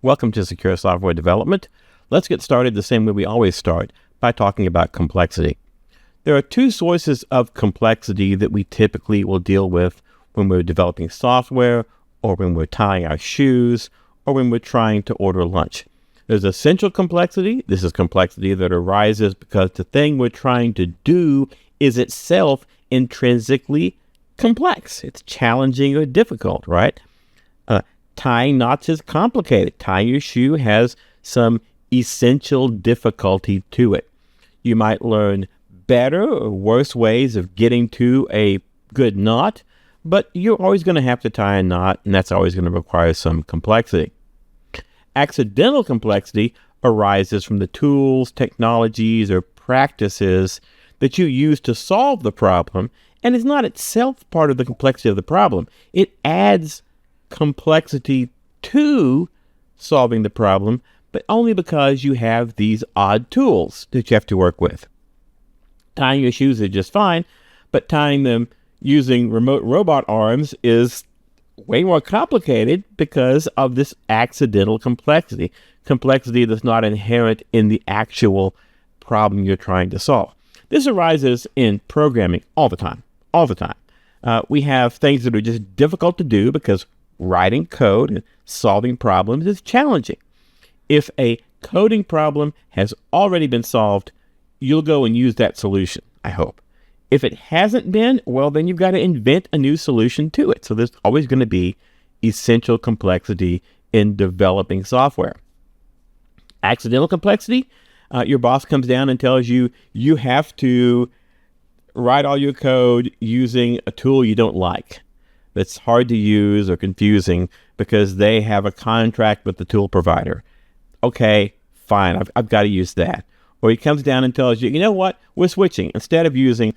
Welcome to Secure Software Development. Let's get started the same way we always start, by talking about complexity. There are two sources of complexity that we typically will deal with when we're developing software, or when we're tying our shoes, or when we're trying to order lunch. There's essential complexity. This is complexity that arises because the thing we're trying to do is itself intrinsically complex. It's challenging or difficult, right? Tying knots is complicated. Tying your shoe has some essential difficulty to it. You might learn better or worse ways of getting to a good knot, but you're always going to have to tie a knot, and that's always going to require some complexity. Accidental complexity arises from the tools, technologies, or practices that you use to solve the problem, and is not itself part of the complexity of the problem. It adds complexity to solving the problem, but only because you have these odd tools that you have to work with. Tying your shoes is just fine, but tying them using remote robot arms is way more complicated because of this accidental complexity that's not inherent in the actual problem you're trying to solve. This arises in programming all the time. We have things that are just difficult to do because writing code and solving problems is challenging. If a coding problem has already been solved, you'll go and use that solution, I hope. If it hasn't been, well, then you've got to invent a new solution to it. So there's always going to be essential complexity in developing software. Accidental complexity, your boss comes down and tells you you have to write all your code using a tool you don't like, that's hard to use or confusing because they have a contract with the tool provider. Okay, fine, I've got to use that. Or he comes down and tells you, you know what, we're switching. Instead of using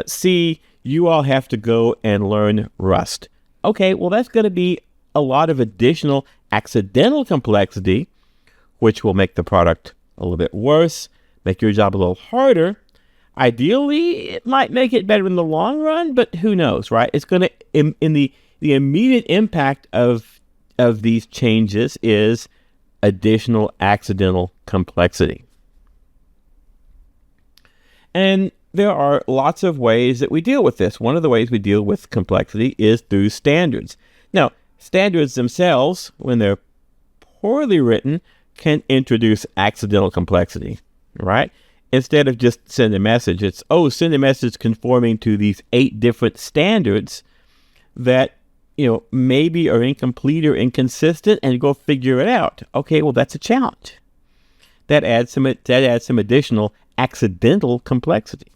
C, you all have to go and learn Rust. Okay, well, that's going to be a lot of additional accidental complexity, which will make the product a little bit worse, make your job a little harder. Ideally, it might make it better in the long run, but who knows, right? It's going to, in the immediate impact of these changes is additional accidental complexity. And there are lots of ways that we deal with this. One of the ways we deal with complexity is through standards. Now, standards themselves, when they're poorly written, can introduce accidental complexity, right? Instead of just send a message, it's, send a message conforming to these 8 different standards that, maybe are incomplete or inconsistent, and go figure it out. Okay, well, that's a challenge. That adds some additional accidental complexity.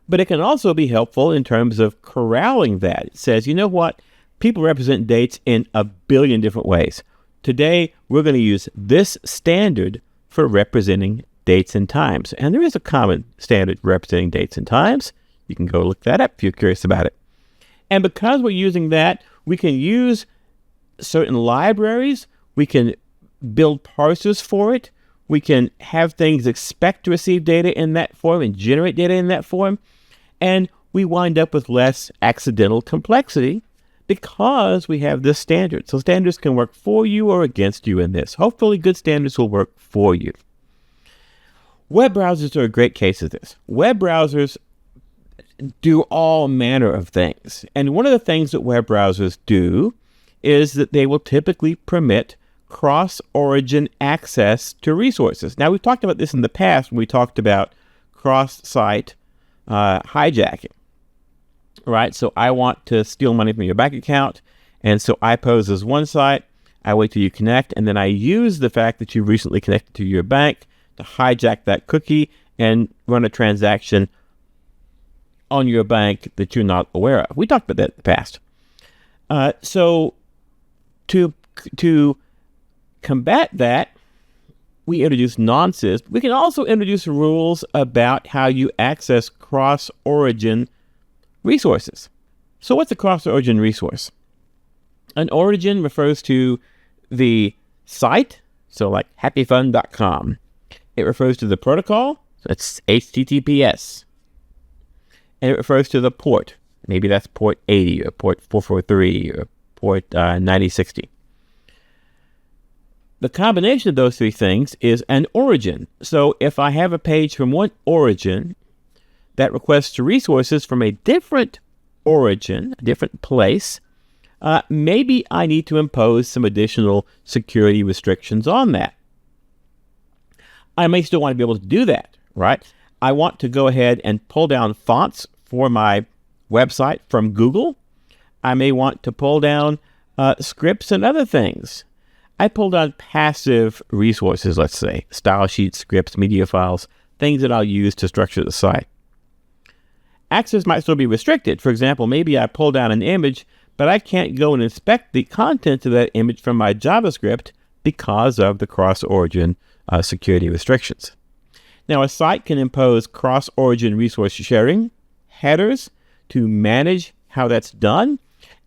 But it can also be helpful in terms of corralling that. It says, you know what? People represent dates in a billion different ways. Today, we're going to use this standard for representing dates and times. And there is a common standard representing dates and times. You can go look that up if you're curious about it. And because we're using that, we can use certain libraries. We can build parsers for it. We can have things expect to receive data in that form and generate data in that form. And we wind up with less accidental complexity because we have this standard. So standards can work for you or against you in this. Hopefully, good standards will work for you. Web browsers are a great case of this. Web browsers do all manner of things. And one of the things that web browsers do is that they will typically permit cross-origin access to resources. Now, we've talked about this in the past when we talked about cross-site hijacking, right? So I want to steal money from your bank account, and so I pose as one site, I wait till you connect, and then I use the fact that you recently connected to your bank to hijack that cookie and run a transaction on your bank that you're not aware of. We talked about that in the past. So to combat that, we introduce nonces. We can also introduce rules about how you access cross-origin resources. So what's a cross-origin resource? An origin refers to the site, so like happyfun.com. It refers to the protocol, so it's HTTPS. And it refers to the port. Maybe that's port 80 or port 443 or port 9060. The combination of those three things is an origin. So if I have a page from one origin that requests resources from a different origin, a different place, maybe I need to impose some additional security restrictions on that. I may still want to be able to do that, right? I want to go ahead and pull down fonts for my website from Google. I may want to pull down scripts and other things. I pull down passive resources, let's say, style sheets, scripts, media files, things that I'll use to structure the site. Access might still be restricted. For example, maybe I pull down an image, but I can't go and inspect the content of that image from my JavaScript because of the cross-origin security restrictions. Now, a site can impose cross-origin resource sharing headers to manage how that's done,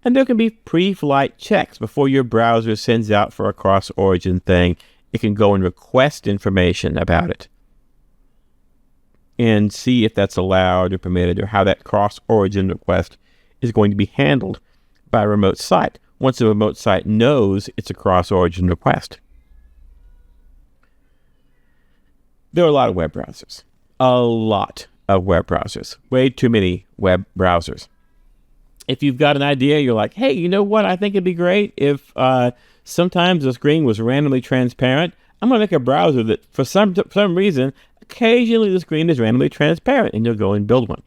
and there can be pre-flight checks before your browser sends out for a cross-origin thing. It can go and request information about it and see if that's allowed or permitted, or how that cross-origin request is going to be handled by a remote site once the remote site knows it's a cross-origin request. There are a lot of web browsers. A lot of web browsers. Way too many web browsers. If you've got an idea, you're like, hey, you know what? I think it'd be great if sometimes the screen was randomly transparent. I'm going to make a browser that, for some reason, occasionally the screen is randomly transparent, and you'll go and build one.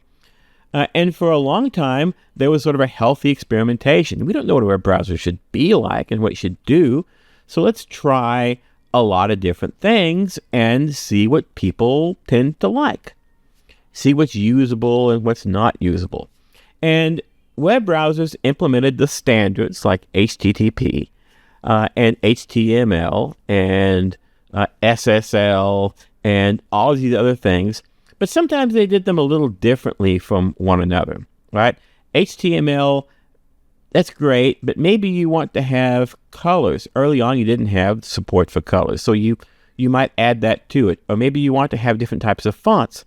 And for a long time, there was sort of a healthy experimentation. We don't know what a web browser should be like and what it should do, so let's try a lot of different things and see what people tend to like. See what's usable and what's not usable. And web browsers implemented the standards like HTTP and HTML and SSL and all of these other things, but sometimes they did them a little differently from one another, right? HTML, that's great, but maybe you want to have colors. Early on, you didn't have support for colors, so you might add that to it. Or maybe you want to have different types of fonts.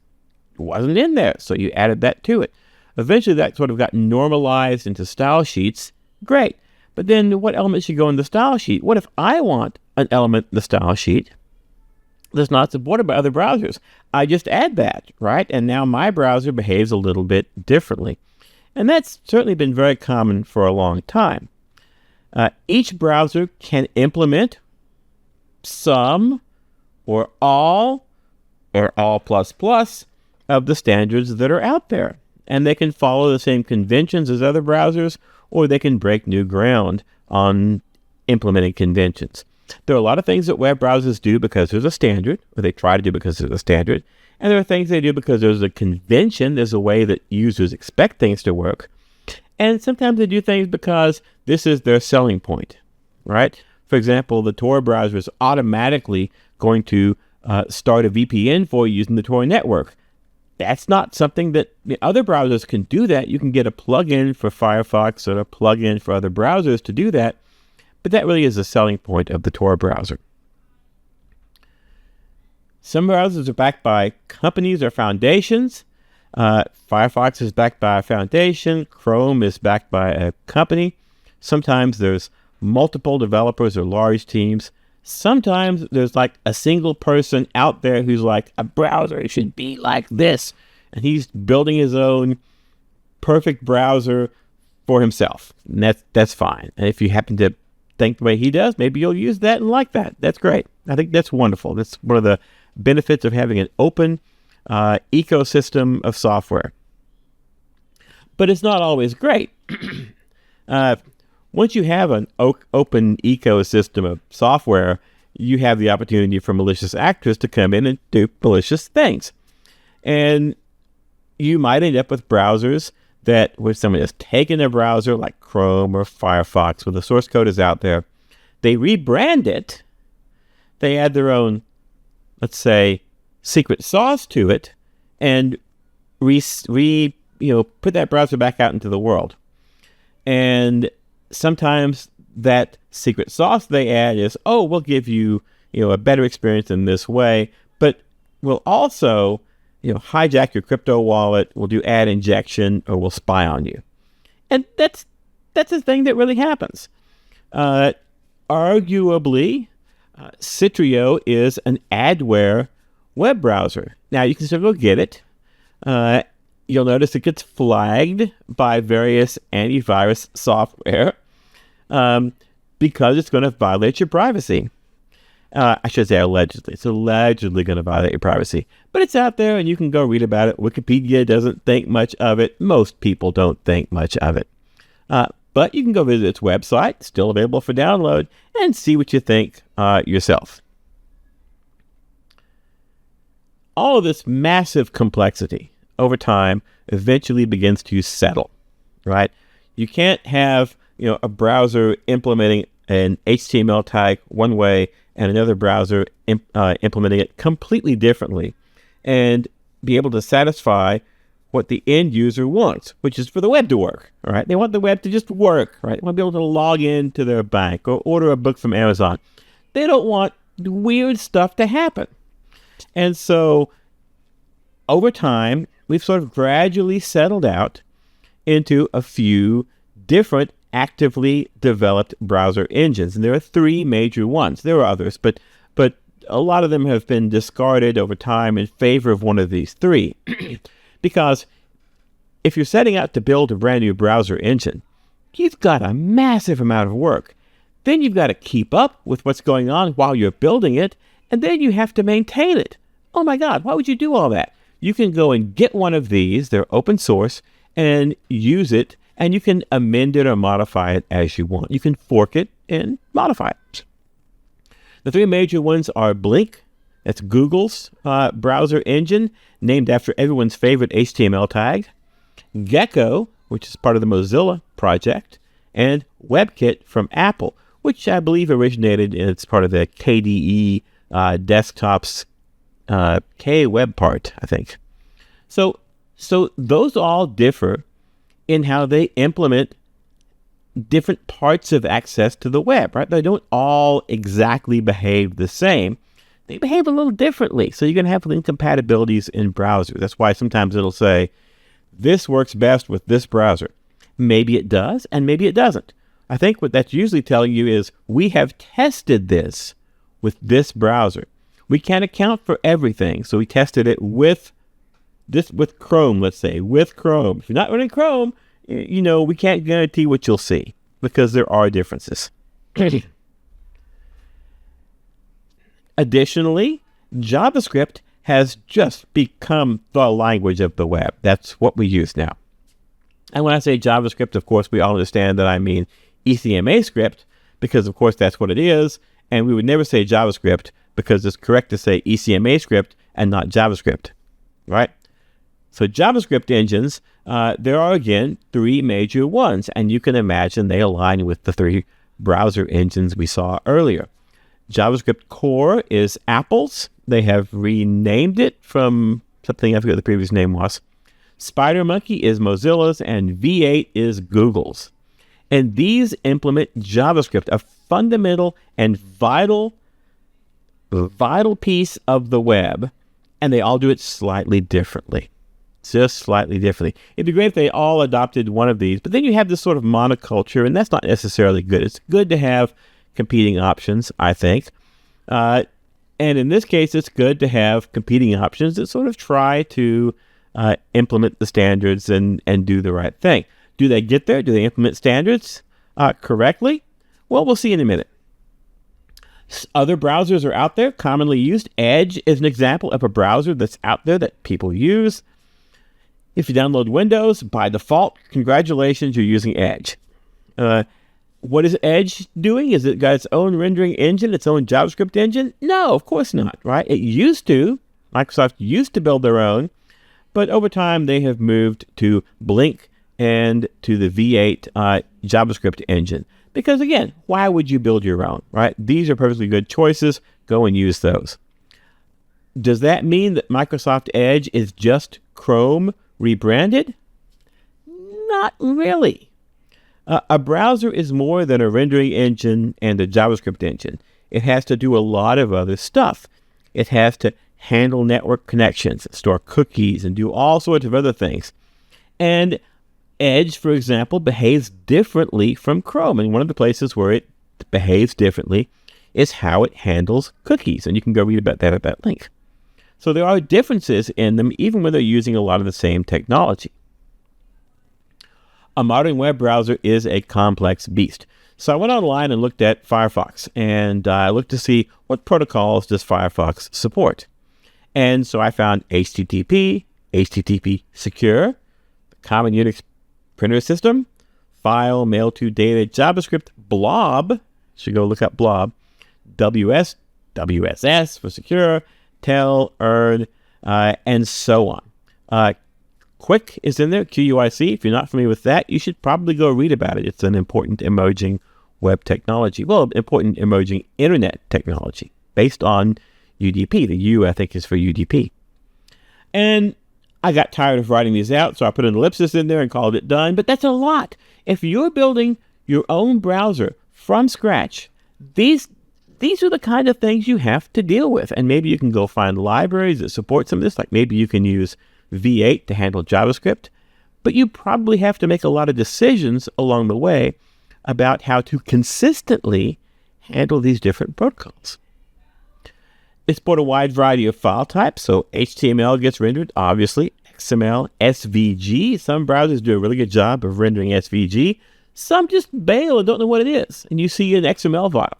It wasn't in there, so you added that to it. Eventually, that sort of got normalized into style sheets. Great, but then what element should go in the style sheet? What if I want an element in the style sheet that's not supported by other browsers? I just add that, right? And now my browser behaves a little bit differently. And that's certainly been very common for a long time. Each browser can implement some or all plus plus of the standards that are out there. And they can follow the same conventions as other browsers, or they can break new ground on implementing conventions. There are a lot of things that web browsers do because there's a standard, or they try to do because there's a standard. And there are things they do because there's a convention, there's a way that users expect things to work. And sometimes they do things because this is their selling point, right? For example, the Tor browser is automatically going to start a VPN for you using the Tor network. That's not something that other browsers can do that. You can get a plugin for Firefox or a plugin for other browsers to do that, but that really is the selling point of the Tor browser. Some browsers are backed by companies or foundations. Firefox is backed by a foundation. Chrome is backed by a company. Sometimes there's multiple developers or large teams. Sometimes there's like a single person out there who's like, a browser should be like this. And he's building his own perfect browser for himself. And that's fine. And if you happen to think the way he does, maybe you'll use that and like that. That's great. I think that's wonderful. That's one of the benefits of having an open ecosystem of software. But it's not always great. Once you have an open ecosystem of software, you have the opportunity for malicious actors to come in and do malicious things. And you might end up with browsers that, where someone has taken a browser like Chrome or Firefox, where the source code is out there, they rebrand it, they add their own, let's say, secret sauce to it, and put that browser back out into the world. And sometimes that secret sauce they add is, oh, we'll give you, a better experience in this way, but we'll also, hijack your crypto wallet, we'll do ad injection, or we'll spy on you. And that's a thing that really happens. Arguably, Citrio is an adware web browser. Now, you can still go get it. You'll notice it gets flagged by various antivirus software because it's going to violate your privacy. I should say allegedly. It's allegedly going to violate your privacy. But it's out there and you can go read about it. Wikipedia doesn't think much of it. Most people don't think much of it. But you can go visit its website, still available for download, and see what you think yourself. All of this massive complexity over time eventually begins to settle, right? You can't have, a browser implementing an HTML tag one way and another browser implementing it completely differently and be able to satisfy what the end user wants, which is for the web to work, all right? They want the web to just work, right? They want to be able to log into their bank or order a book from Amazon. They don't want weird stuff to happen. And so over time, we've sort of gradually settled out into a few different actively developed browser engines. And there are three major ones. There are others, but a lot of them have been discarded over time in favor of one of these three. Because if you're setting out to build a brand new browser engine, you've got a massive amount of work. Then you've got to keep up with what's going on while you're building it, and then you have to maintain it. Oh my God, why would you do all that? You can go and get one of these, they're open source, and use it, and you can amend it or modify it as you want. You can fork it and modify it. The three major ones are Blink, that's Google's browser engine, named after everyone's favorite HTML tag, Gecko, which is part of the Mozilla project, and WebKit from Apple, which I believe originated as part of the KDE desktop's K-Web part, I think. So those all differ in how they implement different parts of access to the web, right? They don't all exactly behave the same. They behave a little differently. So you're going to have incompatibilities in browsers. That's why sometimes it'll say, this works best with this browser. Maybe it does, and maybe it doesn't. I think what that's usually telling you is, we have tested this with this browser. We can't account for everything, so we tested it with Chrome, let's say, with Chrome. If you're not running Chrome, we can't guarantee what you'll see because there are differences. Additionally, JavaScript has just become the language of the web. That's what we use now. And when I say JavaScript, of course, we all understand that I mean ECMA script, because of course that's what it is. And we would never say JavaScript because it's correct to say ECMA script and not JavaScript, right? So JavaScript engines, there are again three major ones, and you can imagine they align with the three browser engines we saw earlier. JavaScript Core is Apple's. They have renamed it from something I forget what the previous name was. SpiderMonkey is Mozilla's, and V8 is Google's. And these implement JavaScript, a fundamental and vital piece of the web, and they all do it slightly differently. Just slightly differently. It'd be great if they all adopted one of these, but then you have this sort of monoculture, and that's not necessarily good. It's good to have competing options, I think. And in this case, it's good to have competing options that sort of try to implement the standards and do the right thing. Do they get there? Do they implement standards correctly? Well, we'll see in a minute. Other browsers are out there, commonly used. Edge is an example of a browser that's out there that people use. If you download Windows, by default, congratulations, you're using Edge. What is Edge doing? Is it got its own rendering engine, its own JavaScript engine? No, of course not, right? It used to. Microsoft used to build their own, but over time they have moved to Blink and to the V8 JavaScript engine. Because again, why would you build your own, right? These are perfectly good choices. Go and use those. Does that mean that Microsoft Edge is just Chrome rebranded? Not really. A browser is more than a rendering engine and a JavaScript engine. It has to do a lot of other stuff. It has to handle network connections, store cookies, and do all sorts of other things. And Edge, for example, behaves differently from Chrome. And one of the places where it behaves differently is how it handles cookies. And you can go read about that at that link. So there are differences in them, even when they're using a lot of the same technology. A modern web browser is a complex beast. So I went online and looked at Firefox, and I looked to see what protocols does Firefox support. And so I found HTTP, HTTP Secure, Common Unix Printer System, File, Mail to Data, JavaScript, Blob, should go look up Blob, WS, WSS for Secure, Tell, Earn, and so on. Quick is in there, QUIC. If you're not familiar with that, you should probably go read about it. It's an important emerging web technology. Well, important emerging internet technology based on UDP. The U, I think, is for UDP. And I got tired of writing these out, so I put an ellipsis in there and called it done. But that's a lot. If you're building your own browser from scratch, these are the kind of things you have to deal with. And maybe you can go find libraries that support some of this. Like maybe you can use V8 to handle JavaScript. But you probably have to make a lot of decisions along the way about how to consistently handle these different protocols. They support a wide variety of file types, so HTML gets rendered, obviously, XML, SVG. Some browsers do a really good job of rendering SVG. Some just bail and don't know what it is, and you see an XML file.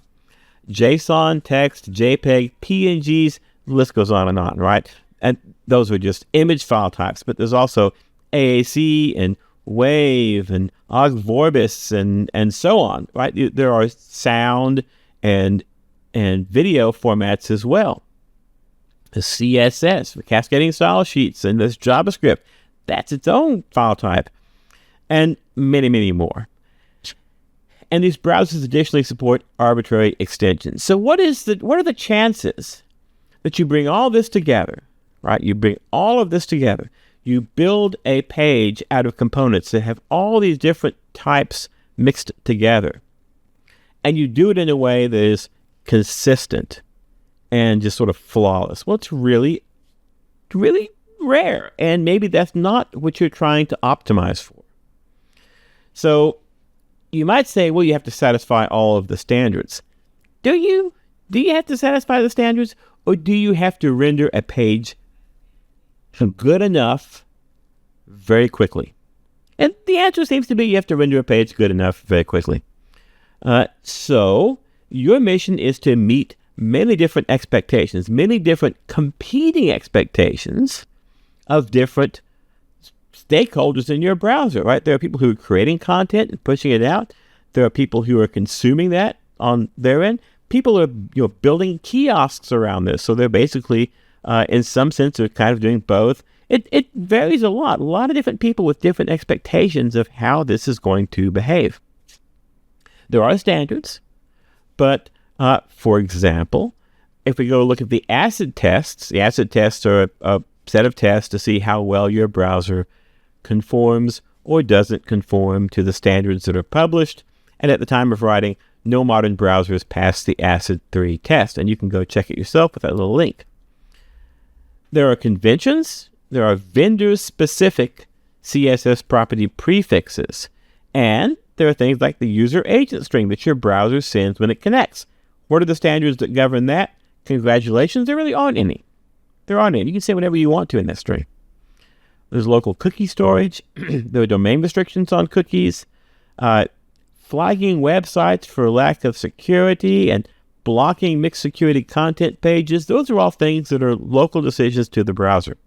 JSON, text, JPEG, PNGs, the list goes on, right? And those are just image file types, but there's also AAC and WAV and OGG Vorbis and so on, right? There are sound and video formats as well. The CSS for cascading style sheets, and there's JavaScript. That's its own file type, and many, many more. And these browsers additionally support arbitrary extensions. So what are the chances that you bring all this together, right? You bring all of this together. You build a page out of components that have all these different types mixed together. And you do it in a way that is consistent and just sort of flawless. Well, it's really, really rare. And maybe that's not what you're trying to optimize for. So you might say, well, you have to satisfy all of the standards. Do you? Do you have to satisfy the standards? Or do you have to render a page good enough very quickly? And the answer seems to be you have to render a page good enough very quickly. So your mission is to meet many different expectations, many different competing expectations of different stakeholders in your browser, right? There are people who are creating content and pushing it out. There are people who are consuming that on their end. People are building kiosks around this. So they're basically, in some sense, are kind of doing both. It varies a lot. A lot of different people with different expectations of how this is going to behave. There are standards, but for example, if we go look at the acid tests are a set of tests to see how well your browser conforms or doesn't conform to the standards that are published. And at the time of writing, no modern browsers pass the ACID 3 test, and you can go check it yourself with that little link. There are conventions. There are vendor-specific CSS property prefixes, and there are things like the user agent string that your browser sends when it connects. What are the standards that govern that? Congratulations, there really aren't any. There aren't any. You can say whatever you want to in that string. There's local cookie storage. There are domain restrictions on cookies. Flagging websites for lack of security and blocking mixed security content pages. Those are all things that are local decisions to the browser.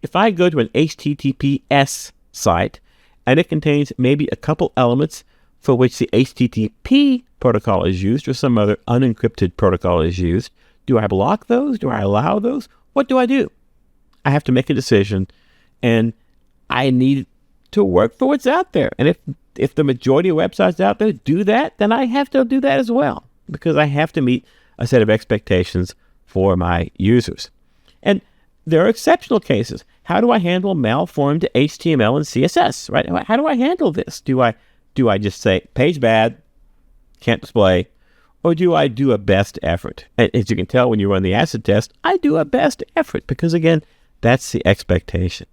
If I go to an HTTPS site and it contains maybe a couple elements for which the HTTP protocol is used or some other unencrypted protocol is used, do I block those? Do I allow those? What do I do? I have to make a decision, and I need to work for what's out there. And if the majority of websites out there do that, then I have to do that as well, because I have to meet a set of expectations for my users. And there are exceptional cases. How do I handle malformed HTML and CSS, right? How do I handle this? Do I just say, page bad, can't display, or do I do a best effort? And as you can tell when you run the acid test, I do a best effort because, again, that's the expectation.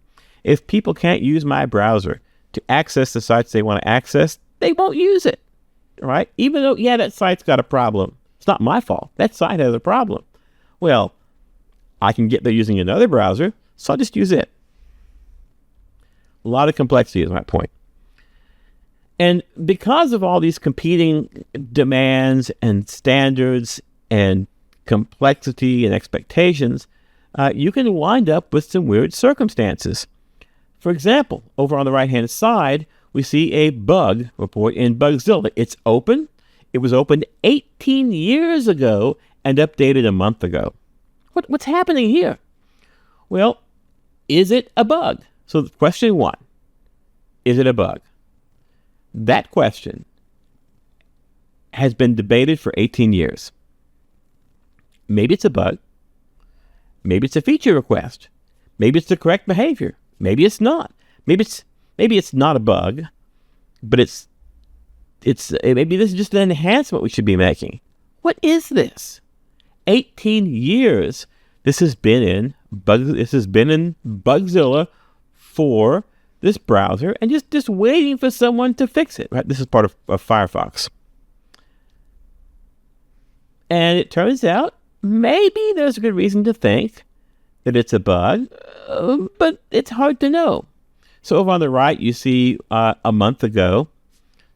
If people can't use my browser to access the sites they want to access, they won't use it, right? Even though, yeah, that site's got a problem It's not my fault. That site has a problem. Well, I can get there using another browser, so I'll just use it. A lot of complexity is my point. And because of all these competing demands and standards and complexity and expectations, you can wind up with some weird circumstances. For example, over on the right-hand side, we see a bug report in Bugzilla. It's open. It was opened 18 years ago and updated a month ago. What's happening here? Well, is it a bug? So question one, is it a bug? That question has been debated for 18 years. Maybe it's a bug. Maybe it's a feature request. Maybe it's the correct behavior. Maybe it's not. Maybe it's not a bug, but maybe this is just an enhancement we should be making. What is this? 18 years. This has been in Bugzilla for this browser, and just waiting for someone to fix it. Right? This is part of Firefox. And it turns out maybe there's a good reason to think that it's a bug, but it's hard to know. So over on the right, you see a month ago,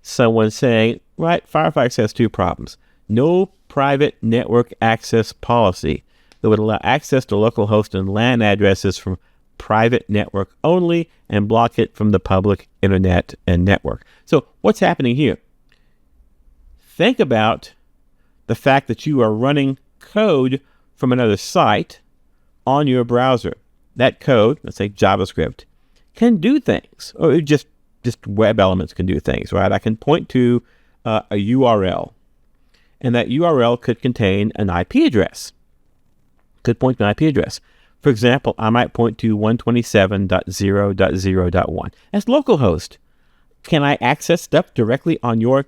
someone saying, right, Firefox has two problems. No private network access policy that would allow access to localhost and LAN addresses from private network only and block it from the public internet and network. So what's happening here? Think about the fact that you are running code from another site on your browser. That code, let's say JavaScript, can do things, or just web elements can do things, right? I can point to a URL, and that URL could contain an IP address. Could point to an IP address. For example, I might point to 127.0.0.1. That's localhost. Can I access stuff directly on your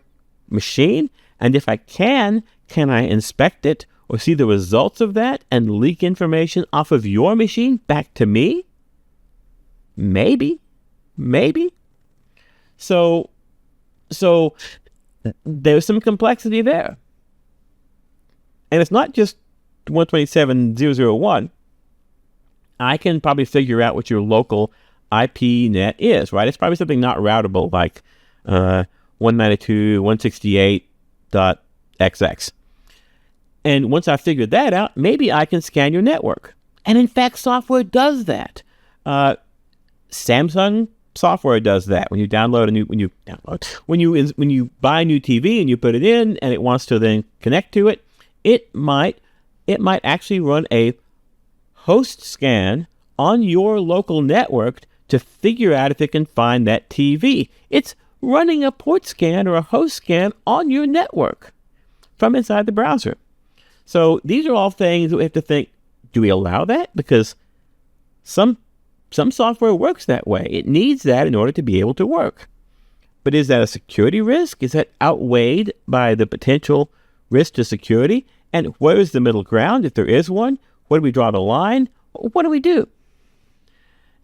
machine? And if I can I inspect it or see the results of that and leak information off of your machine back to me? Maybe. So there's some complexity there. And it's not just 127.0.0.1. I can probably figure out what your local IP net is, right? It's probably something not routable like 192.168.xx. And once I figured that out, maybe I can scan your network. And in fact, software does that. Samsung software does that. When you buy a new TV and you put it in and it wants to then connect to it, it might actually run a host scan on your local network to figure out if it can find that TV. It's running a port scan or a host scan on your network from inside the browser. So these are all things that we have to think, do we allow that? Because some software works that way. It needs that in order to be able to work. But is that a security risk? Is that outweighed by the potential risk to security? And where is the middle ground, if there is one? Where do we draw the line? What do we do?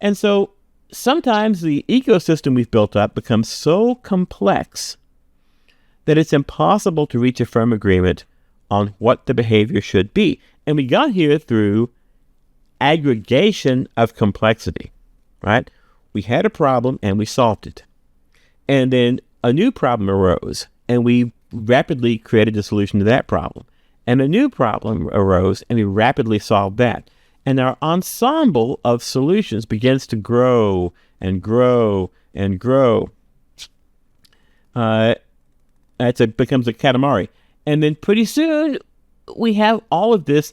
And so sometimes the ecosystem we've built up becomes so complex that it's impossible to reach a firm agreement on what the behavior should be. And we got here through aggregation of complexity, right? We had a problem and we solved it. And then a new problem arose and we rapidly created a solution to that problem. And a new problem arose and we rapidly solved that. And our ensemble of solutions begins to grow and grow and grow. It becomes a katamari. And then pretty soon we have all of this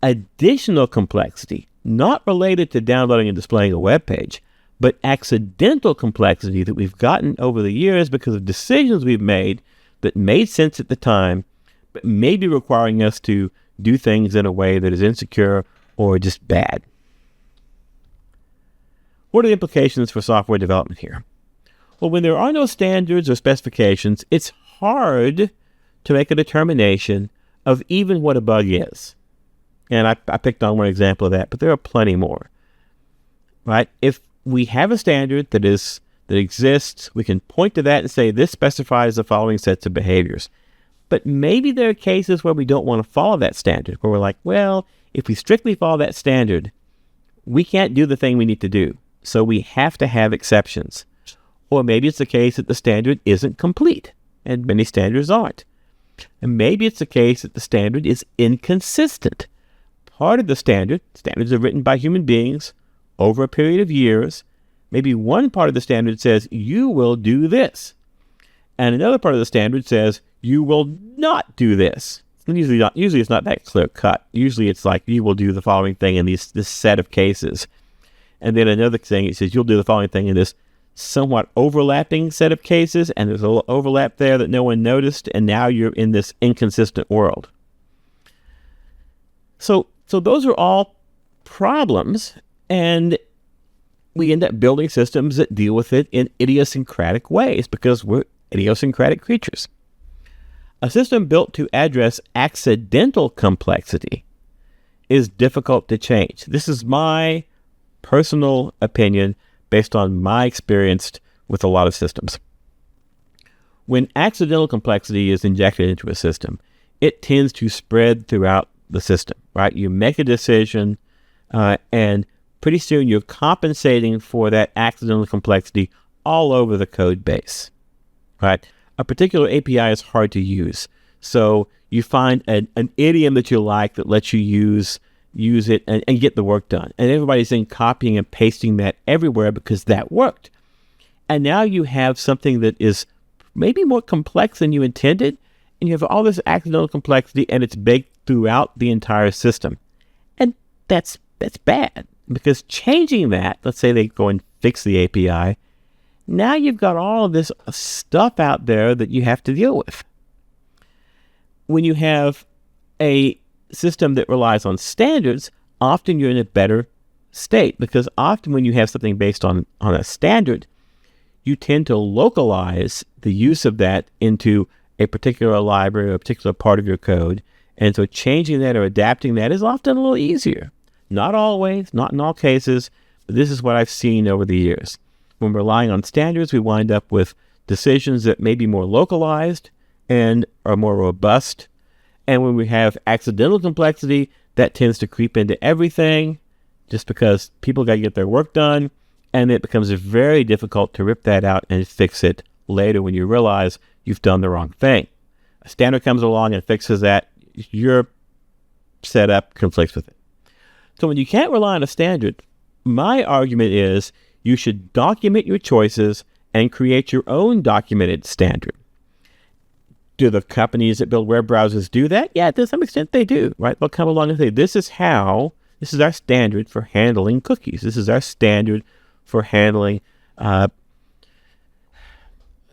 additional complexity, not related to downloading and displaying a web page, but accidental complexity that we've gotten over the years because of decisions we've made that made sense at the time, but may be requiring us to do things in a way that is insecure or just bad. What are the implications for software development here? Well, when there are no standards or specifications, it's hard to make a determination of even what a bug is. And I picked on one example of that, but there are plenty more. Right? If we have a standard that exists, we can point to that and say this specifies the following sets of behaviors. But maybe there are cases where we don't want to follow that standard, where we're like, well, if we strictly follow that standard, we can't do the thing we need to do. So we have to have exceptions. Or maybe it's the case that the standard isn't complete, and many standards aren't. And maybe it's the case that the standard is inconsistent. Part of the standards are written by human beings over a period of years. Maybe one part of the standard says, you will do this. And another part of the standard says, you will not do this. And usually it's not that clear cut. Usually it's like, you will do the following thing in this set of cases. And then another thing, it says, you'll do the following thing in this somewhat overlapping set of cases. And there's a little overlap there that no one noticed. And now you're in this inconsistent world. So those are all problems. And we end up building systems that deal with it in idiosyncratic ways because we're idiosyncratic creatures. A system built to address accidental complexity is difficult to change. This is my personal opinion based on my experience with a lot of systems. When accidental complexity is injected into a system, it tends to spread throughout the system, right? You make a decision and pretty soon you're compensating for that accidental complexity all over the code base. Right? A particular API is hard to use. So you find an idiom that you like that lets you use it and get the work done. And everybody's then copying and pasting that everywhere because that worked. And now you have something that is maybe more complex than you intended, and you have all this accidental complexity and it's baked throughout the entire system. And that's bad because changing that, let's say they go and fix the API, now you've got all of this stuff out there that you have to deal with. When you have a system that relies on standards, often you're in a better state because often when you have something based on a standard, you tend to localize the use of that into a particular library or a particular part of your code. And so changing that or adapting that is often a little easier. Not always, not in all cases, but this is what I've seen over the years. When we're relying on standards, we wind up with decisions that may be more localized and are more robust. And when we have accidental complexity, that tends to creep into everything just because people got to get their work done. And it becomes very difficult to rip that out and fix it later when you realize you've done the wrong thing. A standard comes along and fixes that. Your setup conflicts with it. So when you can't rely on a standard, my argument is you should document your choices and create your own documented standard. Do the companies that build web browsers do that? Yeah, to some extent they do, right? They'll come along and say, this is our standard for handling cookies. This is our standard for handling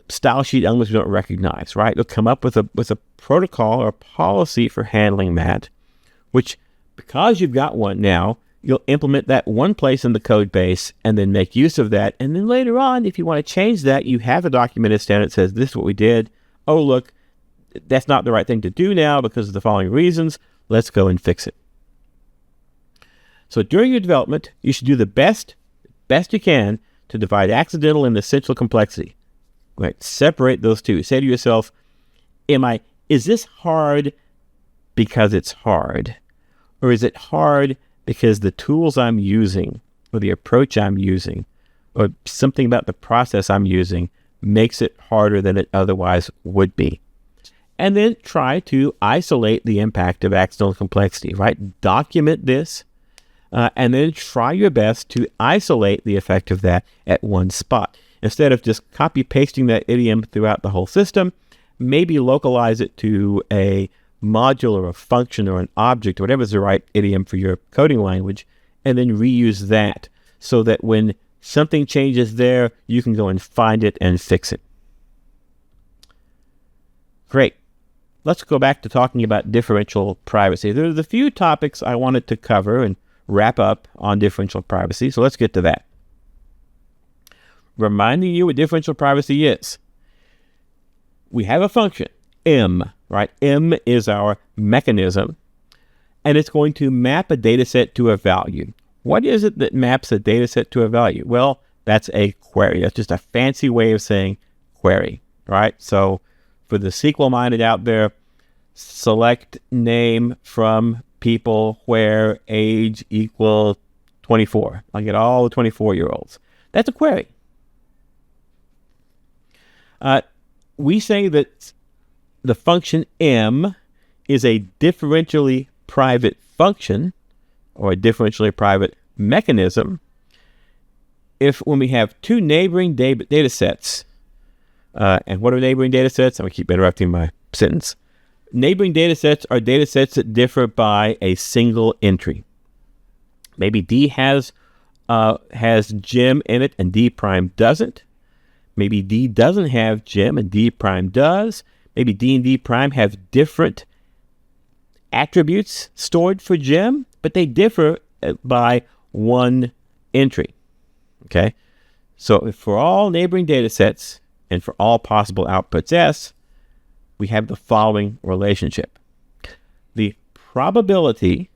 style sheet elements we don't recognize, right? They'll come up with a protocol or policy for handling that, which because you've got one now, you'll implement that one place in the code base and then make use of that. And then later on, if you want to change that, you have a documented standard that says, this is what we did. Oh, look, that's not the right thing to do now because of the following reasons. Let's go and fix it. So during your development, you should do the best you can to divide accidental and essential complexity. Right? Separate those two. Say to yourself, is this hard because it's hard? Or is it hard because the tools I'm using or the approach I'm using or something about the process I'm using makes it harder than it otherwise would be? And then try to isolate the impact of accidental complexity, right? Document this and then try your best to isolate the effect of that at one spot. Instead of just copy pasting that idiom throughout the whole system, maybe localize it to a module or a function or an object, or whatever is the right idiom for your coding language, and then reuse that so that when something changes there, you can go and find it and fix it. Great. Let's go back to talking about differential privacy. There's a few topics I wanted to cover and wrap up on differential privacy, so let's get to that. Reminding you what differential privacy is. We have a function, M, right? M is our mechanism, and it's going to map a data set to a value. What is it that maps a data set to a value? Well, that's a query. That's just a fancy way of saying query, right? So for the SQL-minded out there, select name from people where age equals 24. I'll get all the 24-year-olds. That's a query. We say that the function m is a differentially private function or a differentially private mechanism if when we have two neighboring data sets, and what are neighboring data sets? I'm going to keep interrupting my sentence. Neighboring data sets are data sets that differ by a single entry. Maybe D has gem in it and D prime doesn't. Maybe D doesn't have gem and D prime does. Maybe D and D prime have different attributes stored for gem, but they differ by one entry. Okay? So if for all neighboring data sets and for all possible outputs S, we have the following relationship. The probability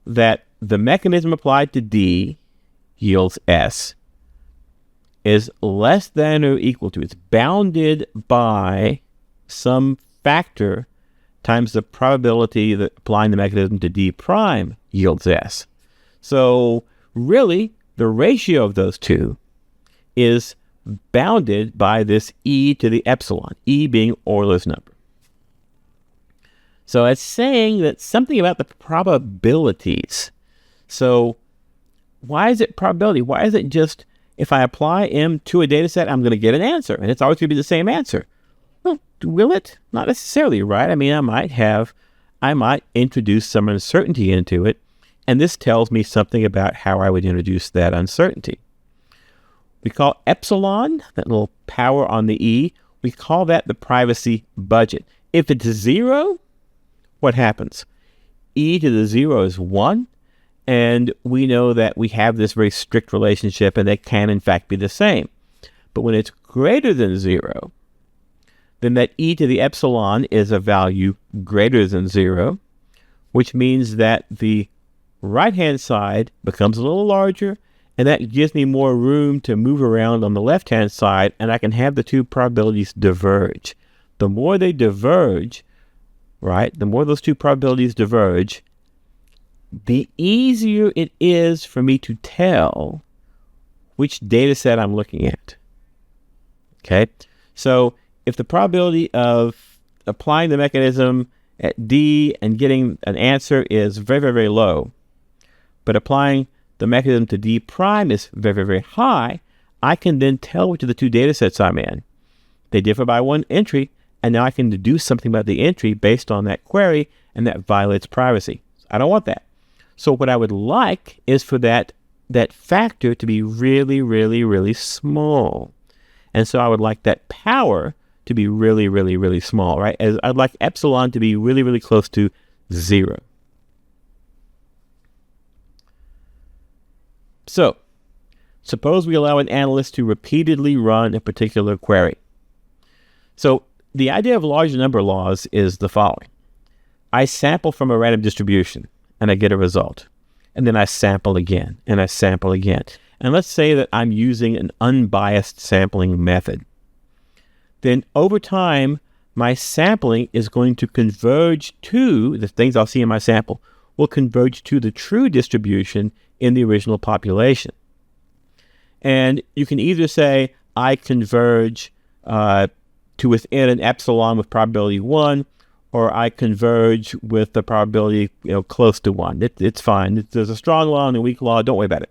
that the mechanism applied to D yields S is less than or equal to, it's bounded by some factor times the probability that applying the mechanism to D prime yields S. So really, the ratio of those two is bounded by this e to the epsilon, e being Euler's number. So it's saying that something about the probabilities. So why is it probability? Why is it just if I apply m to a data set, I'm going to get an answer, and it's always going to be the same answer? Well, will it? Not necessarily, right? I mean, I might introduce some uncertainty into it, and this tells me something about how I would introduce that uncertainty. We call epsilon, that little power on the E, we call that the privacy budget. If it's 0, what happens? E to the 0 is 1, and we know that we have this very strict relationship, and they can, in fact, be the same. But when it's greater than 0, then that e to the epsilon is a value greater than 0, which means that the right-hand side becomes a little larger, and that gives me more room to move around on the left-hand side, and I can have the two probabilities diverge. The more they diverge, right, the more those two probabilities diverge, the easier it is for me to tell which data set I'm looking at. Okay? So if the probability of applying the mechanism at D and getting an answer is very, very, very low, but applying the mechanism to D prime is very, very, very high, I can then tell which of the two data sets I'm in. They differ by one entry, and now I can deduce something about the entry based on that query, and that violates privacy. I don't want that. So what I would like is for that factor to be really, really, really small. And so I would like that power to be really, really, really small, right? I'd like epsilon to be really, really close to 0. So, suppose we allow an analyst to repeatedly run a particular query. So, the idea of large number laws is the following. I sample from a random distribution, and I get a result. And then I sample again, and I sample again. And let's say that I'm using an unbiased sampling method. Then, over time, my sampling is going to converge to, the things I'll see in my sample, will converge to the true distribution in the original population. And you can either say, I converge to within an epsilon with probability 1, or I converge with the probability close to 1. It's fine. There's a strong law and a weak law. Don't worry about it.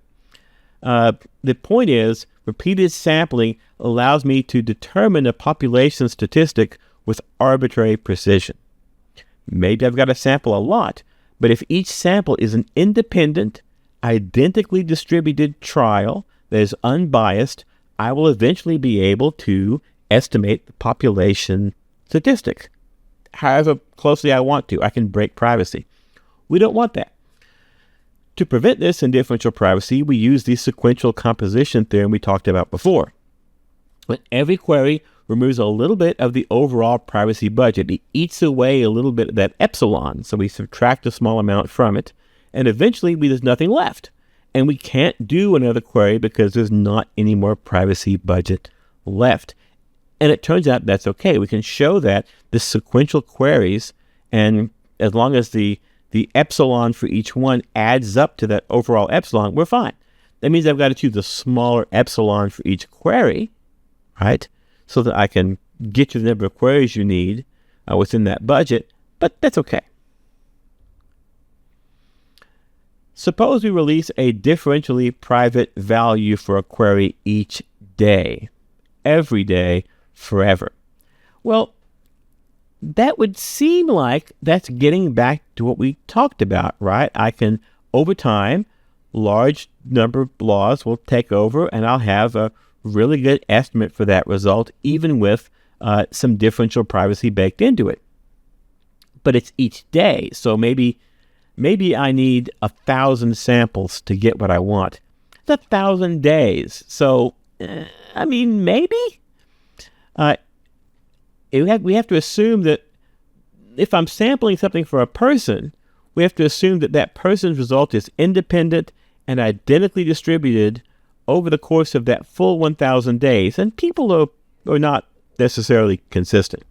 The point is, repeated sampling allows me to determine a population statistic with arbitrary precision. Maybe I've got to sample a lot, but if each sample is an independent, identically distributed trial that is unbiased, I will eventually be able to estimate the population statistic. However closely I want to, I can break privacy. We don't want that. To prevent this in differential privacy, we use the sequential composition theorem we talked about before. When every query removes a little bit of the overall privacy budget, it eats away a little bit of that epsilon, so we subtract a small amount from it, and eventually there's nothing left. And we can't do another query because there's not any more privacy budget left. And it turns out that's okay. We can show that the sequential queries, and as long as the epsilon for each one adds up to that overall epsilon, we're fine. That means I've got to choose a smaller epsilon for each query, right? So that I can get you the number of queries you need within that budget, but that's okay. Suppose we release a differentially private value for a query each day, every day, forever. Well, that would seem like that's getting back to what we talked about, right? I can, over time, large number of laws will take over, and I'll have a really good estimate for that result, even with some differential privacy baked into it. But it's each day, so maybe I need 1,000 samples to get what I want. It's 1,000 days, so maybe. We have to assume that if I'm sampling something for a person, we have to assume that that person's result is independent and identically distributed over the course of that full 1,000 days. And people are not necessarily consistent.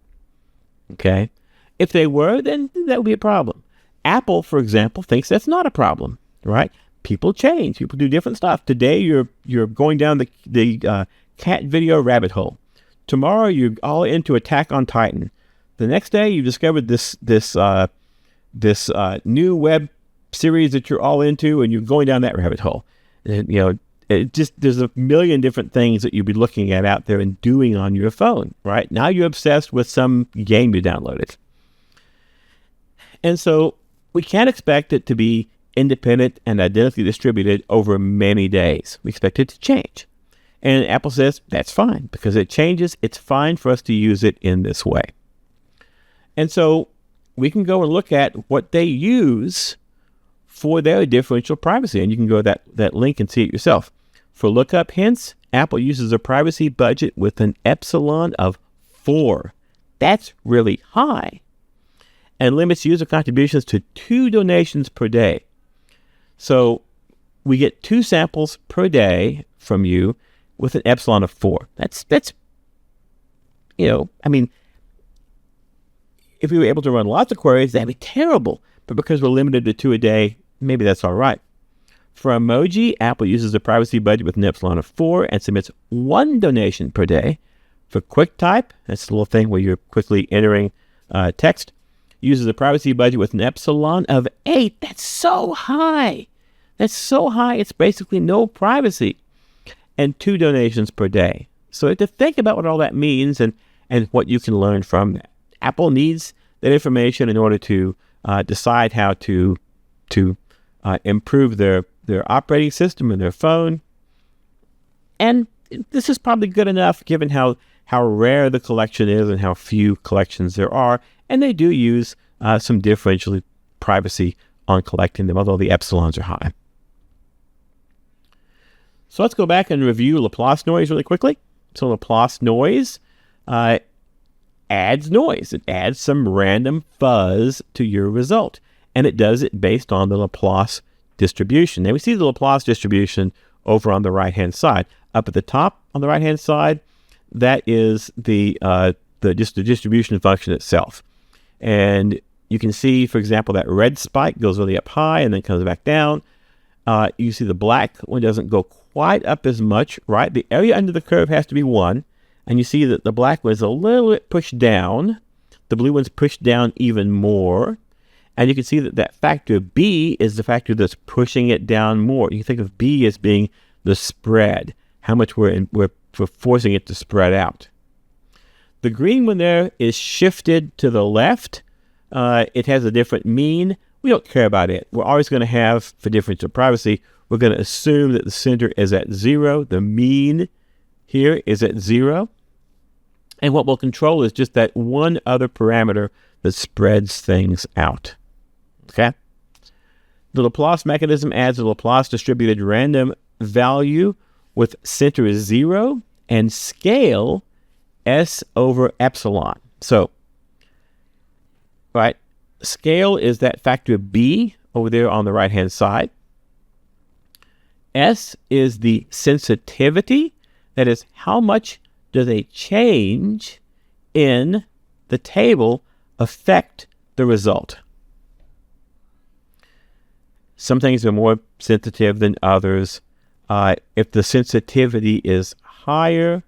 Okay? If they were, then that would be a problem. Apple, for example, thinks that's not a problem, right? People change. People do different stuff. Today, you're going down the cat video rabbit hole. Tomorrow, you're all into Attack on Titan. The next day, you discovered this new web series that you're all into, and you're going down that rabbit hole. And, there's a million different things that you'll be looking at out there and doing on your phone, right? Now you're obsessed with some game you downloaded. And so we can't expect it to be independent and identically distributed over many days. We expect it to change. And Apple says that's fine because it changes. It's fine for us to use it in this way. And so we can go and look at what they use for their differential privacy. And you can go to that link and see it yourself. For lookup hints, Apple uses a privacy budget with an epsilon of 4. That's really high. And limits user contributions to 2 donations per day. So we get 2 samples per day from you with an epsilon of 4. That's if we were able to run lots of queries, that'd be terrible. But because we're limited to 2 a day, maybe that's all right. For emoji, Apple uses a privacy budget with an epsilon of 4 and submits 1 donation per day. For QuickType, that's the little thing where you're quickly entering text, uses a privacy budget with an epsilon of 8. That's so high. It's basically no privacy. And 2 donations per day. So to think about what all that means and what you can learn from that. Apple needs that information in order to decide how to improve their operating system and their phone. And this is probably good enough given how rare the collection is and how few collections there are. And they do use some differential privacy on collecting them, although the epsilons are high. So let's go back and review Laplace noise really quickly. So Laplace noise adds noise. It adds some random fuzz to your result. And it does it based on the Laplace distribution. Now we see the Laplace distribution over on the right-hand side. Up at the top on the right-hand side, that is the distribution function itself. And you can see, for example, that red spike goes really up high and then comes back down. You see the black one doesn't go quite up as much, right? The area under the curve has to be 1. And you see that the black one is a little bit pushed down. The blue one's pushed down even more. And you can see that factor B is the factor that's pushing it down more. You can think of B as being the spread, how much we're forcing it to spread out. The green one there is shifted to the left. It has a different mean. We don't care about it. We're always going to have, for differential privacy, we're going to assume that the center is at 0. The mean here is at 0. And what we'll control is just that one other parameter that spreads things out. Okay? The Laplace mechanism adds a Laplace distributed random value with center is 0 and scale S over epsilon. So, right, scale is that factor B over there on the right-hand side. S is the sensitivity, that is how much does a change in the table affect the result? Some things are more sensitive than others. If the sensitivity is higher,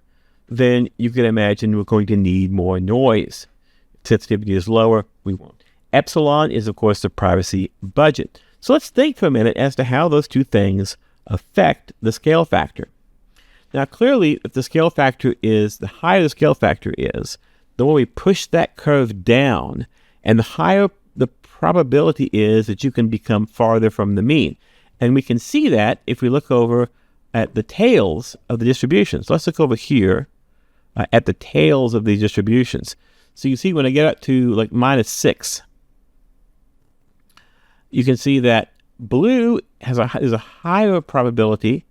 then you can imagine we're going to need more noise. If sensitivity is lower, we won't. Epsilon is, of course, the privacy budget. So let's think for a minute as to how those two things affect the scale factor. Now, clearly, if the scale factor is, the higher the scale factor is, the more we push that curve down, and the higher the probability is that you can become farther from the mean. And we can see that if we look over at the tails of the distributions. Let's look over here at the tails of these distributions. So you see when I get up to like -6, you can see that blue is a higher probability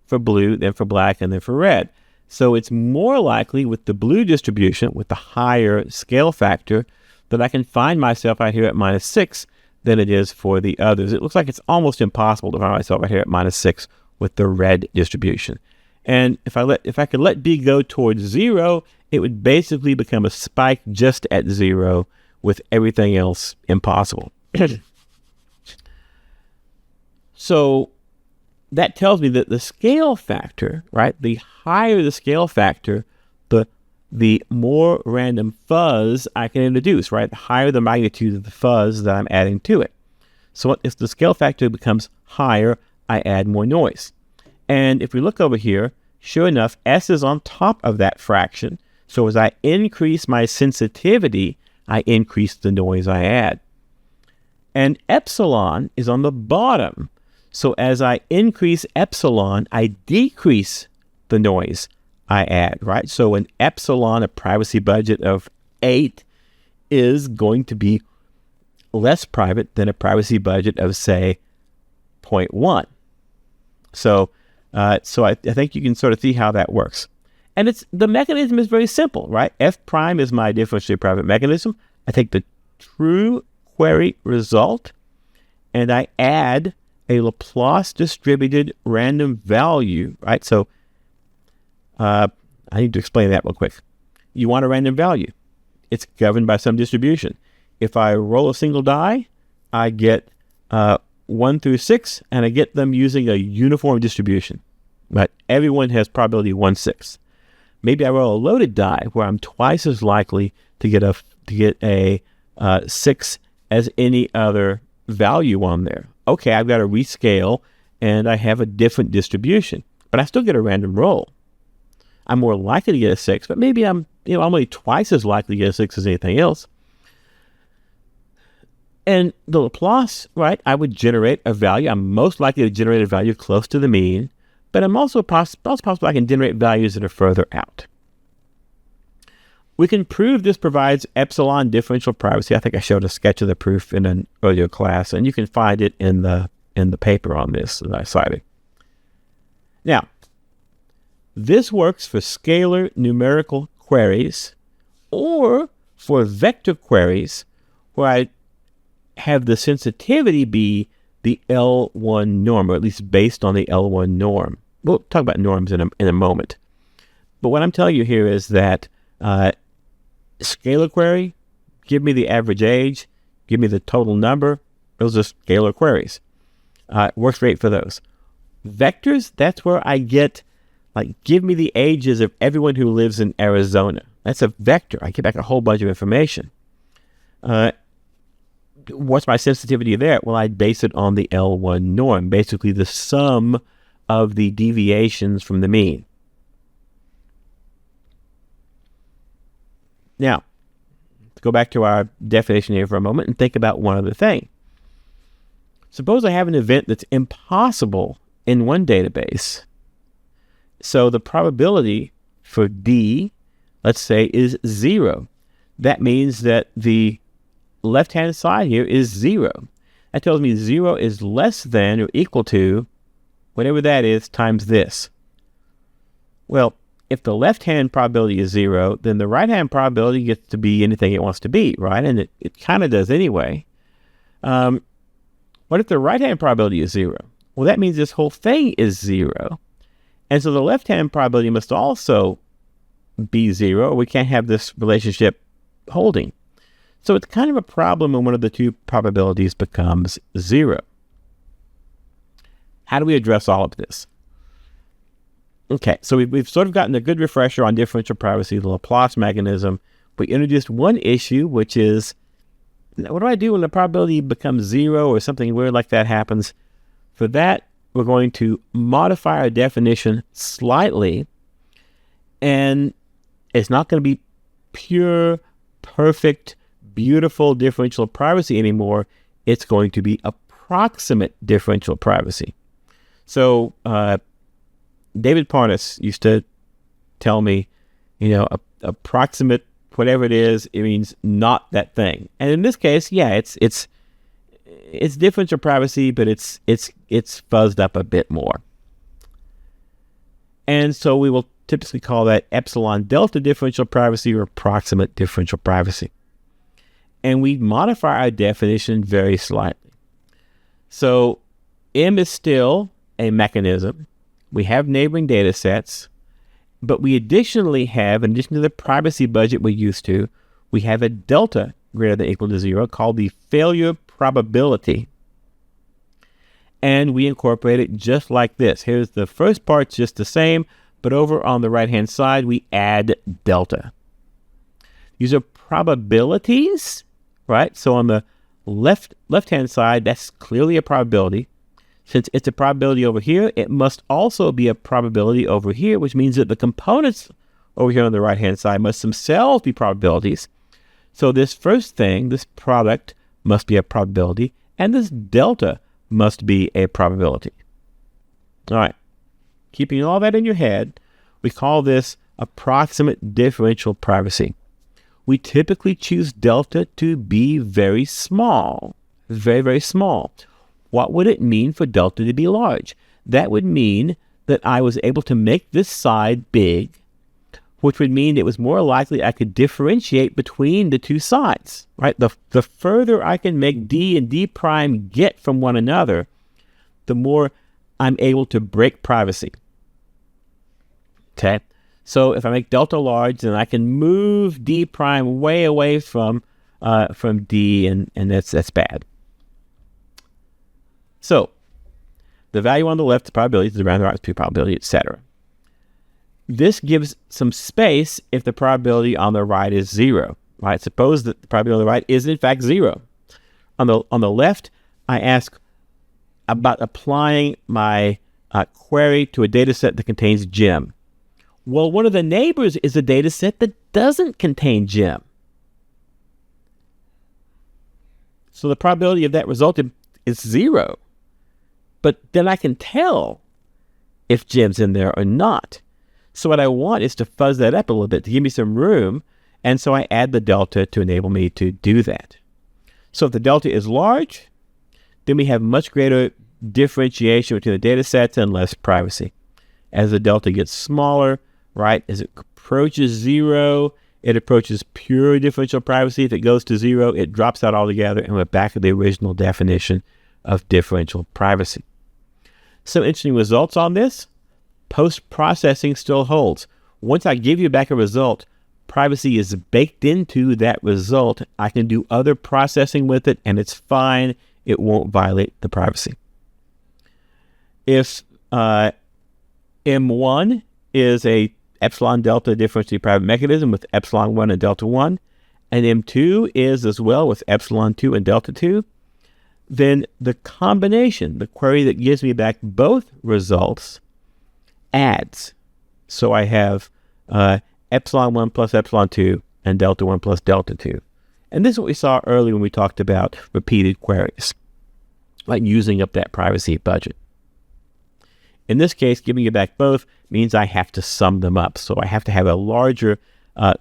for blue than for black and then for red. So it's more likely with the blue distribution, with the higher scale factor, that I can find myself out here at -6 than it is for the others. It looks like it's almost impossible to find myself out here at -6 with the red distribution. And if I could let B go towards 0, it would basically become a spike just at 0 with everything else impossible. So that tells me that the scale factor, right, the higher the scale factor, the more random fuzz I can introduce, right? The higher the magnitude of the fuzz that I'm adding to it. So if the scale factor becomes higher, I add more noise. And if we look over here, sure enough, S is on top of that fraction. So as I increase my sensitivity, I increase the noise I add. And epsilon is on the bottom. So as I increase epsilon, I decrease the noise I add, right? So an epsilon, a privacy budget of 8, is going to be less private than a privacy budget of, say, 0.1. So I think you can sort of see how that works. And the mechanism is very simple, right? F prime is my differentially private mechanism. I take the true query result and I add a Laplace distributed random value, right? So I need to explain that real quick. You want a random value. It's governed by some distribution. If I roll a single die, I get 1 through 6, and I get them using a uniform distribution. But everyone has probability 1/6. Maybe I roll a loaded die where I'm twice as likely to get a 6 as any other value on there. Okay, I've got to rescale, and I have a different distribution, but I still get a random roll. I'm more likely to get a 6, but maybe I'm only twice as likely to get a 6 as anything else. And the Laplace, right, I would generate a value. I'm most likely to generate a value close to the mean, but I'm also possible I can generate values that are further out. We can prove this provides epsilon differential privacy. I think I showed a sketch of the proof in an earlier class, and you can find it in the paper on this that I cited. Now, this works for scalar numerical queries or for vector queries where I have the sensitivity be the L1 norm, or at least based on the L1 norm. We'll talk about norms in a moment. But what I'm telling you here is that scalar query, give me the average age, give me the total number. Those are scalar queries. Works great for those. Vectors, that's where I get, give me the ages of everyone who lives in Arizona. That's a vector. I get back a whole bunch of information. What's my sensitivity there? Well, I'd base it on the L1 norm, basically the sum of the deviations from the mean. Now, let's go back to our definition here for a moment and think about one other thing. Suppose I have an event that's impossible in one database. So the probability for D, let's say, is 0. That means that the left-hand side here is 0. That tells me 0 is less than or equal to whatever that is times this. Well, if the left-hand probability is 0, then the right-hand probability gets to be anything it wants to be, right? And it kind of does anyway. What if the right-hand probability is 0? Well, that means this whole thing is 0. And so the left-hand probability must also be zero, or we can't have this relationship holding. So it's kind of a problem when one of the two probabilities becomes zero. How do we address all of this? Okay, so we've sort of gotten a good refresher on differential privacy, the Laplace mechanism. We introduced one issue, which is, what do I do when the probability becomes zero or something weird like that happens? For that, we're going to modify our definition slightly, and it's not going to be pure, perfect, beautiful differential privacy anymore. It's going to be approximate differential privacy. So David Parnas used to tell me, approximate whatever it is, it means not that thing. And in this case, yeah, it's differential privacy, but it's fuzzed up a bit more. And so we will typically call that epsilon delta differential privacy or approximate differential privacy. And we modify our definition very slightly. So M is still a mechanism. We have neighboring data sets, but we additionally have, in addition to the privacy budget we're used to, we have a delta greater than or equal to zero called the failure probability. And we incorporate it just like this. Here's the first part, just the same, but over on the right-hand side, we add delta. These are probabilities, right? So on the left-hand side, that's clearly a probability. Since it's a probability over here, it must also be a probability over here, which means that the components over here on the right-hand side must themselves be probabilities. So this first thing, this product, must be a probability, and this delta must be a probability. All right. Keeping all that in your head, we call this approximate differential privacy. We typically choose delta to be very small, very, very small. What would it mean for delta to be large? That would mean that I was able to make this side big, which would mean it was more likely I could differentiate between the two sides, right? The further I can make D and D prime get from one another, the more I'm able to break privacy. Okay? So if I make delta large, then I can move D prime way away from D, and that's bad. So the value on the left is probability, the value on the right is probability, etc. This gives some space if the probability on the right is zero, right? Suppose that the probability on the right is in fact zero. On the left, I ask about applying my query to a data set that contains Jim. Well, one of the neighbors is a data set that doesn't contain Jim. So the probability of that result is zero. But then I can tell if Jim's in there or not. So what I want is to fuzz that up a little bit to give me some room, and so I add the delta to enable me to do that. So if the delta is large, then we have much greater differentiation between the data sets and less privacy. As the delta gets smaller, right, as it approaches zero, it approaches pure differential privacy. If it goes to zero, it drops out altogether, and we're back to the original definition of differential privacy. Some interesting results on this. Post-processing still holds. Once I give you back a result, privacy is baked into that result. I can do other processing with it, and it's fine. It won't violate the privacy. If M1 is a epsilon delta differentially private mechanism with epsilon 1 and delta 1, and M2 is as well with epsilon 2 and delta 2, then the combination, the query that gives me back both results, adds. So I have epsilon 1 plus epsilon 2 and delta 1 plus delta 2. And this is what we saw earlier when we talked about repeated queries, like using up that privacy budget. In this case, giving you back both means I have to sum them up. So I have to have a larger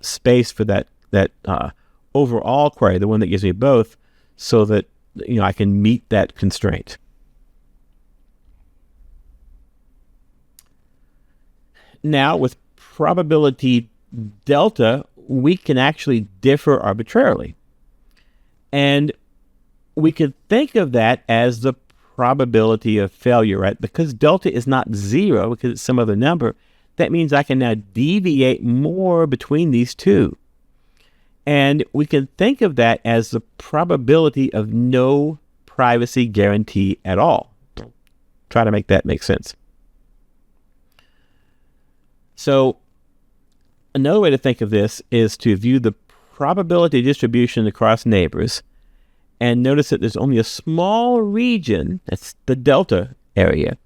space for that overall query, the one that gives me both, so that I can meet that constraint. Now, with probability delta, we can actually differ arbitrarily. And we could think of that as the probability of failure, right? Because delta is not zero, because it's some other number, that means I can now deviate more between these two. And we can think of that as the probability of no privacy guarantee at all. Try to make that make sense. So another way to think of this is to view the probability distribution across neighbors and notice that there's only a small region, that's the delta area,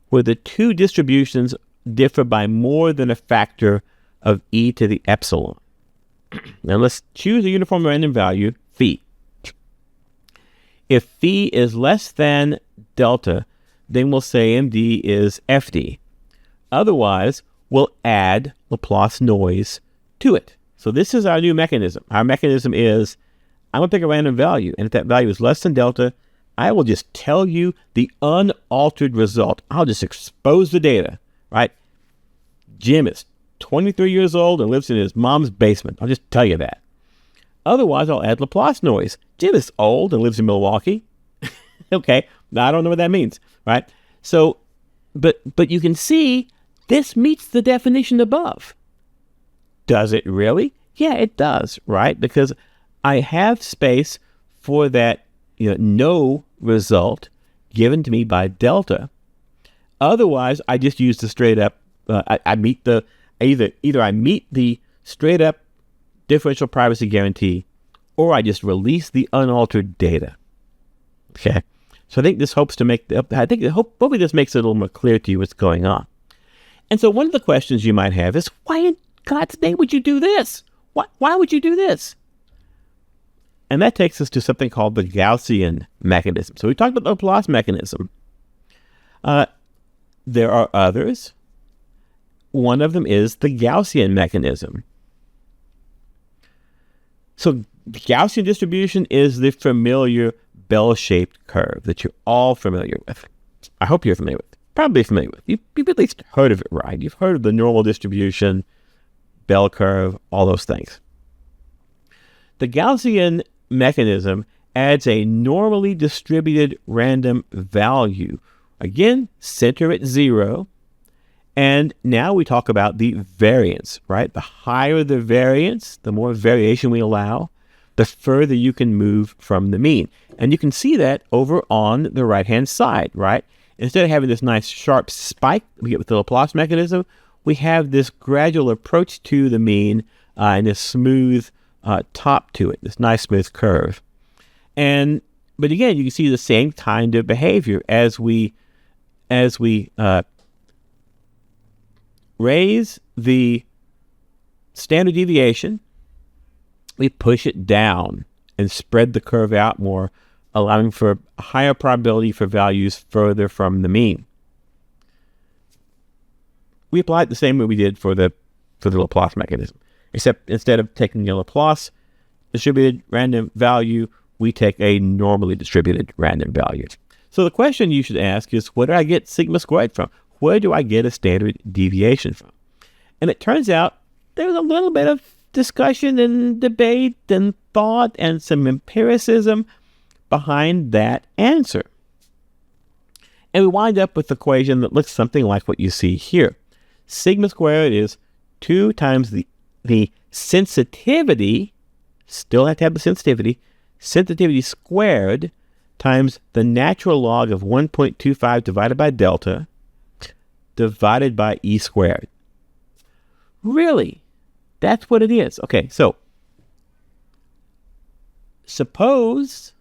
where the two distributions differ by more than a factor of e to the epsilon. Now let's choose a uniform random value, phi. If phi is less than delta, then we'll say MD is FD. Otherwise, we'll add Laplace noise to it. So this is our new mechanism. Our mechanism is, I'm going to pick a random value, and if that value is less than delta, I will just tell you the unaltered result. I'll just expose the data, right? Jim is 23 years old and lives in his mom's basement. I'll just tell you that. Otherwise, I'll add Laplace noise. Jim is old and lives in Milwaukee. Okay, now I don't know what that means, right? So, but you can see this meets the definition above. Does it really? Yeah, it does, right? Because I have space for that, no result given to me by delta. Otherwise, I just use the straight up. I meet the either I meet the straight up differential privacy guarantee, or I just release the unaltered data. Okay, so I think this hopes to make hopefully this makes it a little more clear to you what's going on. And so one of the questions you might have is, why in God's name would you do this? Why would you do this? And that takes us to something called the Gaussian mechanism. So we talked about the Laplace mechanism. There are others. One of them is the Gaussian mechanism. So the Gaussian distribution is the familiar bell-shaped curve that you're all familiar with. I hope you're familiar with. Probably familiar with. You've at least heard of it, right? You've heard of the normal distribution, bell curve, all those things. The Gaussian mechanism adds a normally distributed random value. Again, center at 0. And now we talk about the variance, right? The higher the variance, the more variation we allow, the further you can move from the mean. And you can see that over on the right-hand side, right? Instead of having this nice sharp spike we get with the Laplace mechanism, we have this gradual approach to the mean and this smooth top to it, this nice smooth curve. But again, you can see the same kind of behavior as we raise the standard deviation, we push it down and spread the curve out more, allowing for a higher probability for values further from the mean. We apply it the same way we did for the Laplace mechanism, except instead of taking a Laplace distributed random value, we take a normally distributed random value. So the question you should ask is, where do I get sigma squared from? Where do I get a standard deviation from? And it turns out there's a little bit of discussion and debate and thought and some empiricism behind that answer. And we wind up with an equation that looks something like what you see here. Sigma squared is 2 times the sensitivity, still have to have the sensitivity squared times the natural log of 1.25 divided by delta divided by e squared. Really? That's what it is. Okay, so suppose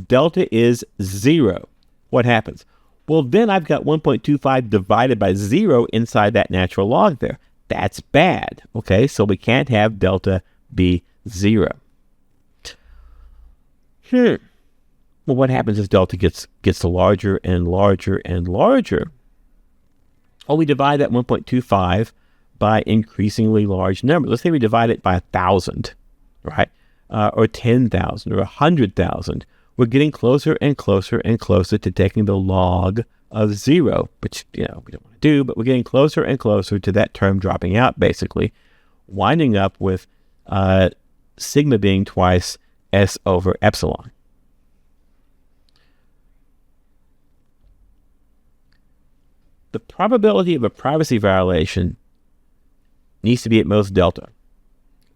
delta is 0. What happens? Well, then I've got 1.25 divided by 0 inside that natural log there. That's bad. Okay, so we can't have delta be 0. Well, what happens as delta gets larger and larger and larger? Well, we divide that 1.25 by increasingly large numbers. Let's say we divide it by 1,000, right? Or 10,000 or 100,000. We're getting closer and closer and closer to taking the log of 0, which we don't want to do, but we're getting closer and closer to that term dropping out, basically, winding up with sigma being twice s over epsilon. the probability of a privacy violation needs to be at most delta.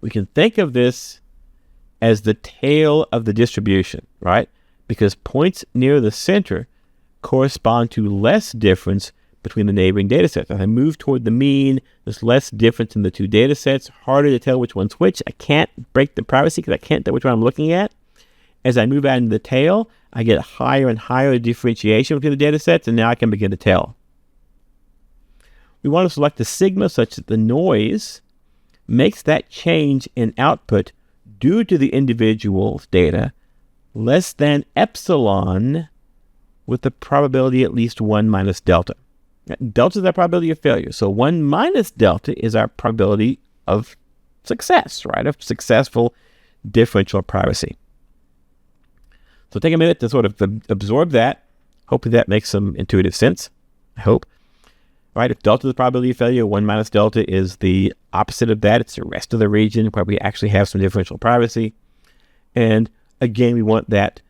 We can think of this as the tail of the distribution, right? Because points near the center correspond to less difference between the neighboring data sets. As I move toward the mean, there's less difference in the two data sets, harder to tell which one's which. I can't break the privacy because I can't tell which one I'm looking at. As I move out into the tail, I get higher and higher differentiation between the data sets, and now I can begin to tell. We want to select a sigma such that the noise makes that change in output due to the individual's data less than epsilon with the probability at least 1 minus delta. Delta is our probability of failure. So 1 minus delta is our probability of success, right? Of successful differential privacy. So take a minute to sort of absorb that. Hopefully that makes some intuitive sense. I hope. Right? If delta is the probability of failure, 1 minus delta is the opposite of that. It's the rest of the region where we actually have some differential privacy. And again, we want that.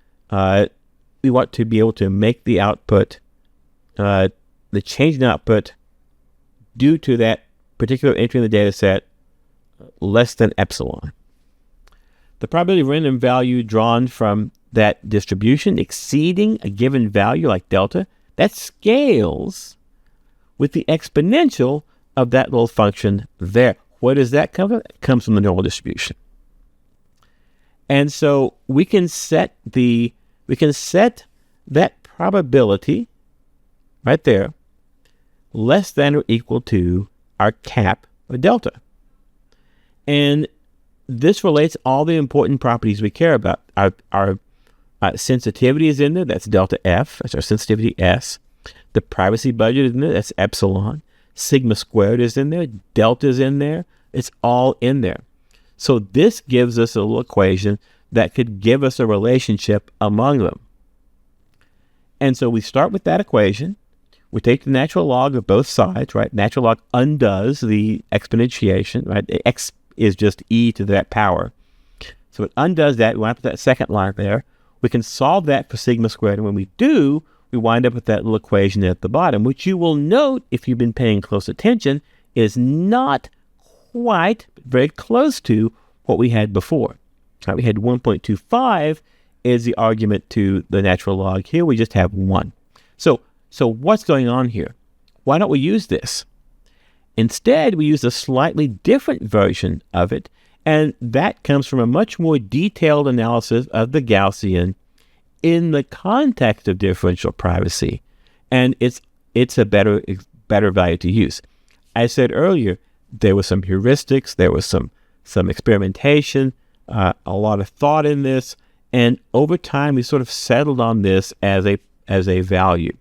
We want to be able to make the output, the change in output due to that particular entry in the data set less than epsilon. The probability of random value drawn from that distribution exceeding a given value like delta, that scales with the exponential of that little function there. Where does that come from? It comes from the normal distribution. And so we can set that probability right there less than or equal to our cap or delta. And this relates all the important properties we care about. Our sensitivity is in there, that's delta F, that's our sensitivity S. The privacy budget is in there, that's epsilon. Sigma squared is in there, delta is in there, it's all in there. So this gives us a little equation that could give us a relationship among them. And so we start with that equation. We take the natural log of both sides, right? Natural log undoes the exponentiation, right? X is just e to that power. So it undoes that. We wind up with that second line there. We can solve that for sigma squared. And when we do, we wind up with that little equation at the bottom, which you will note, if you've been paying close attention, is not quite, but very close to what we had before. Right, we had 1.25 is the argument to the natural log. Here we just have 1. So what's going on here? Why don't we use this? Instead, we use a slightly different version of it, and that comes from a much more detailed analysis of the Gaussian in the context of differential privacy, and it's a better value to use. I said earlier, there was some heuristics, there was some experimentation, a lot of thought in this, and over time we sort of settled on this as a value.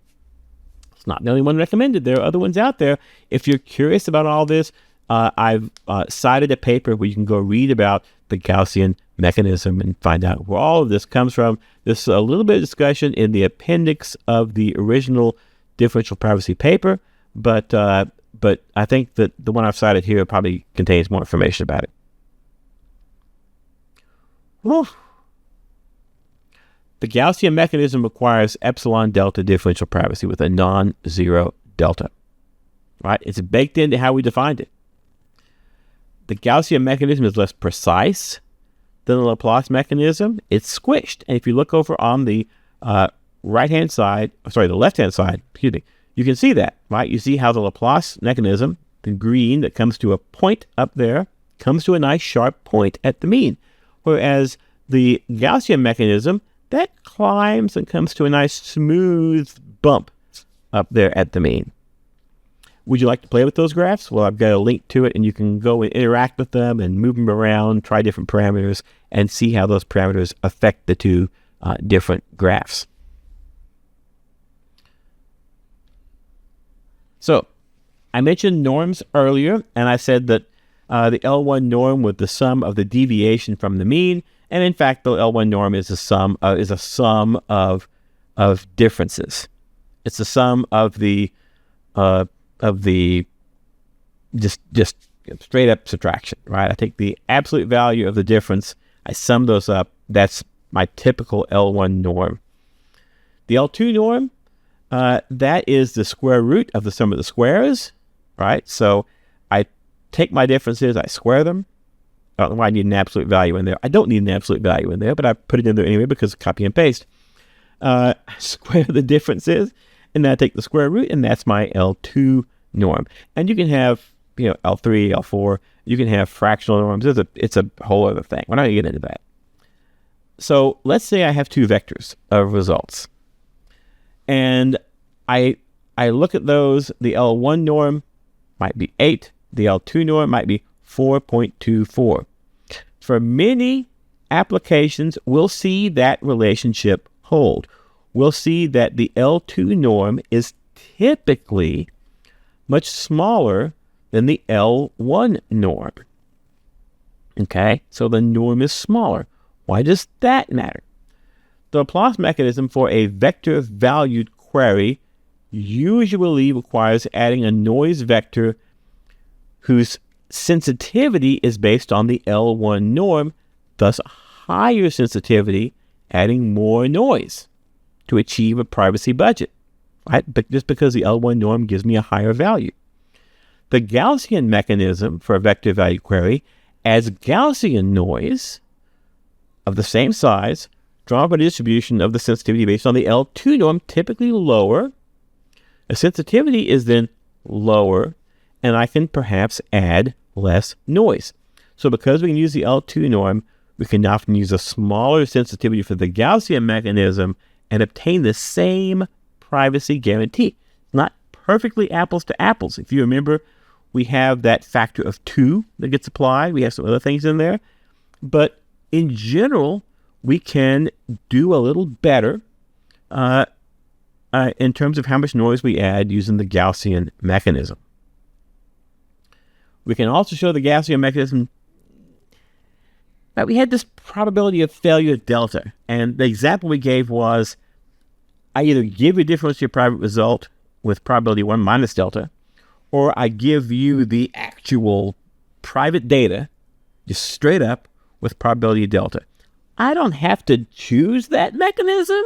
It's not the only one recommended. There are other ones out there. If you're curious about all this, I've cited a paper where you can go read about the Gaussian mechanism and find out where all of this comes from. There's a little bit of discussion in the appendix of the original differential privacy paper, but I think that the one I've cited here probably contains more information about it. Whew. The Gaussian mechanism requires epsilon delta differential privacy with a non-zero delta. Right? It's baked into how we defined it. The Gaussian mechanism is less precise than the Laplace mechanism. It's squished. And if you look over on the the left-hand side, you can see that, right? You see how the Laplace mechanism, the green that comes to a point up there, comes to a nice sharp point at the mean. Whereas the Gaussian mechanism, that climbs and comes to a nice smooth bump up there at the mean. Would you like to play with those graphs? Well, I've got a link to it, and you can go and interact with them and move them around, try different parameters, and see how those parameters affect the two different graphs. So I mentioned norms earlier, and I said that the L1 norm was the sum of the deviation from the mean, and in fact, the L1 norm is a sum of differences. It's the sum of the just straight up subtraction, right? I take the absolute value of the difference, I sum those up. That's my typical L1 norm. The L2 norm, That is the square root of the sum of the squares, right? So I take my differences, I square them. I don't know why I need an absolute value in there. I don't need an absolute value in there, but I put it in there anyway because copy and paste. I square the differences, and then I take the square root, and that's my L2 norm. And you can have, L3, L4. You can have fractional norms. It's a whole other thing. We're not going to get into that. So let's say I have two vectors of results. And I look at those. The L1 norm might be 8. The L2 norm might be 4.24. For many applications, we'll see that relationship hold. We'll see that the L2 norm is typically much smaller than the L1 norm. Okay, so the norm is smaller. Why does that matter? The Laplace mechanism for a vector-valued query usually requires adding a noise vector whose sensitivity is based on the L1 norm, thus higher sensitivity, adding more noise to achieve a privacy budget, right? But just because the L1 norm gives me a higher value. The Gaussian mechanism for a vector value query adds Gaussian noise of the same size, drawn by the distribution of the sensitivity based on the L2 norm, typically lower. The sensitivity is then lower, and I can perhaps add less noise. So because we can use the L2 norm, we can often use a smaller sensitivity for the Gaussian mechanism and obtain the same privacy guarantee. Not perfectly apples to apples. If you remember, we have that factor of 2 that gets applied. We have some other things in there. But in general, we can do a little better in terms of how much noise we add using the Gaussian mechanism. We can also show the Gaussian mechanism that we had this probability of failure delta. And the example we gave was, I either give you a differential private result with probability 1 minus delta, or I give you the actual private data, just straight up, with probability delta. I don't have to choose that mechanism.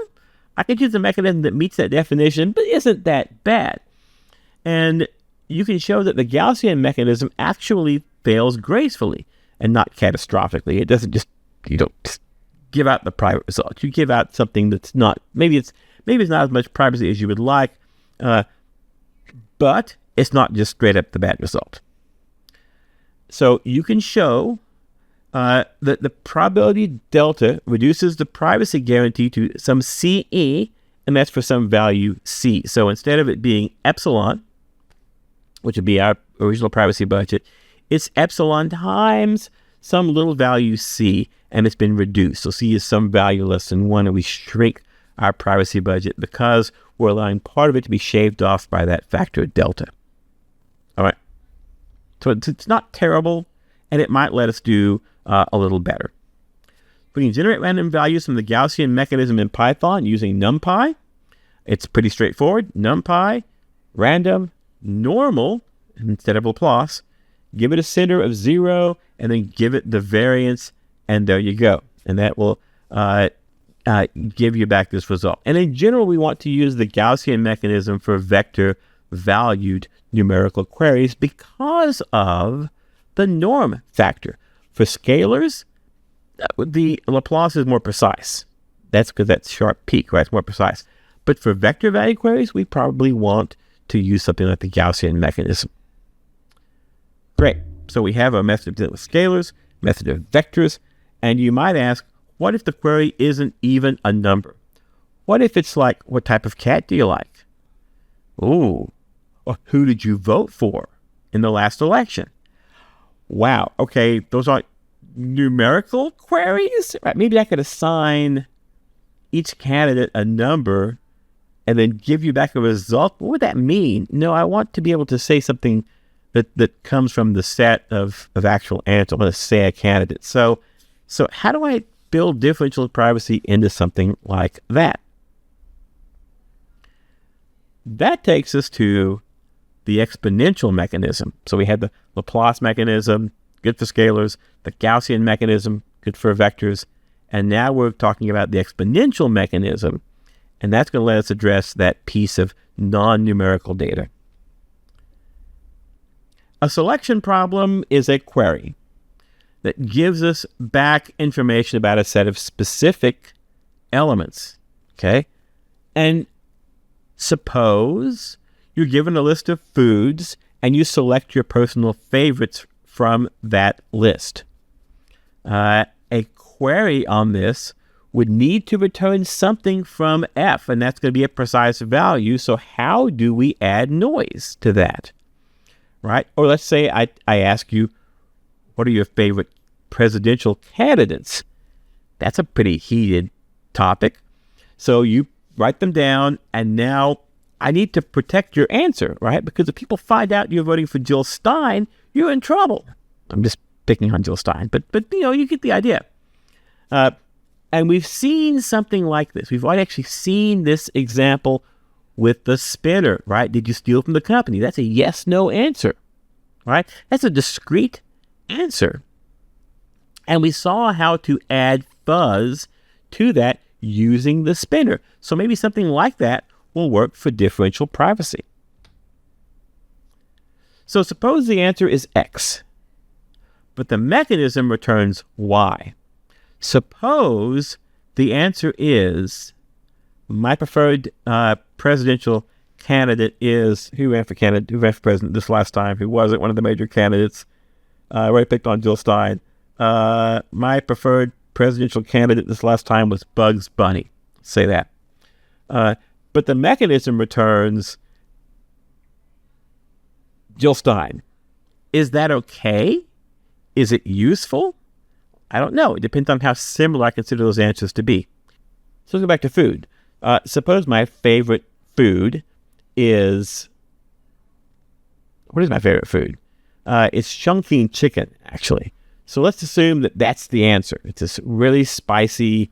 I can choose a mechanism that meets that definition, but isn't that bad. And you can show that the Gaussian mechanism actually fails gracefully and not catastrophically. It doesn't you don't just give out the private result. You give out something that's not, maybe it's not as much privacy as you would like, but it's not just straight up the bad result. So you can show that the probability delta reduces the privacy guarantee to some CE, and that's for some value C. So instead of it being epsilon, which would be our original privacy budget, it's epsilon times some little value C, and it's been reduced. So C is some value less than 1, and we shrink our privacy budget because we're allowing part of it to be shaved off by that factor delta. All right. So it's not terrible, and it might let us do a little better. We can generate random values from the Gaussian mechanism in Python using NumPy. It's pretty straightforward. NumPy, random, normal, instead of Laplace. Give it a center of 0, and then give it the variance, and there you go. And that will give you back this result. And in general, we want to use the Gaussian mechanism for vector-valued numerical queries because of the norm factor. For scalars, the Laplace is more precise. That's because that's sharp peak, right? It's more precise. But for vector value queries, we probably want to use something like the Gaussian mechanism. Great. So we have a method of dealing with scalars, method of vectors, and you might ask, what if the query isn't even a number? What if it's like, what type of cat do you like? Ooh, or who did you vote for in the last election? Wow, okay, those are numerical queries? Right, maybe I could assign each candidate a number and then give you back a result. What would that mean? No, I want to be able to say something that comes from the set of actual answers. I'm going to say a candidate. So how do I build differential privacy into something like that? That takes us to the exponential mechanism. So we had the Laplace mechanism, good for scalars, the Gaussian mechanism, good for vectors, and now we're talking about the exponential mechanism, And that's going to let us address that piece of non-numerical data. A selection problem is a query that gives us back information about a set of specific elements, okay? And suppose you're given a list of foods and you select your personal favorites from that list. A query on this would need to return something from F, and that's going to be a precise value. So how do we add noise to that, right? Or let's say I ask you, what are your favorite presidential candidates? That's a pretty heated topic. So you write them down, and now I need to protect your answer, right? Because if people find out you're voting for Jill Stein, you're in trouble. I'm just picking on Jill Stein, but you get the idea. And we've seen something like this. We've already actually seen this example with the spinner, right? Did you steal from the company? That's a yes/no answer, right? That's a discrete answer. And we saw how to add fuzz to that using the spinner. So maybe something like that will work for differential privacy. So suppose the answer is X, but the mechanism returns Y. Suppose the answer is, my preferred presidential candidate is, who ran for president this last time, who wasn't one of the major candidates. I already picked on Jill Stein. My preferred presidential candidate this last time was Bugs Bunny. Say that. But the mechanism returns Jill Stein. Is that okay? Is it useful? I don't know. It depends on how similar I consider those answers to be. So let's go back to food. Suppose my favorite food is... What is my favorite food? It's Chongqing chicken, actually. So let's assume that that's the answer. It's this really spicy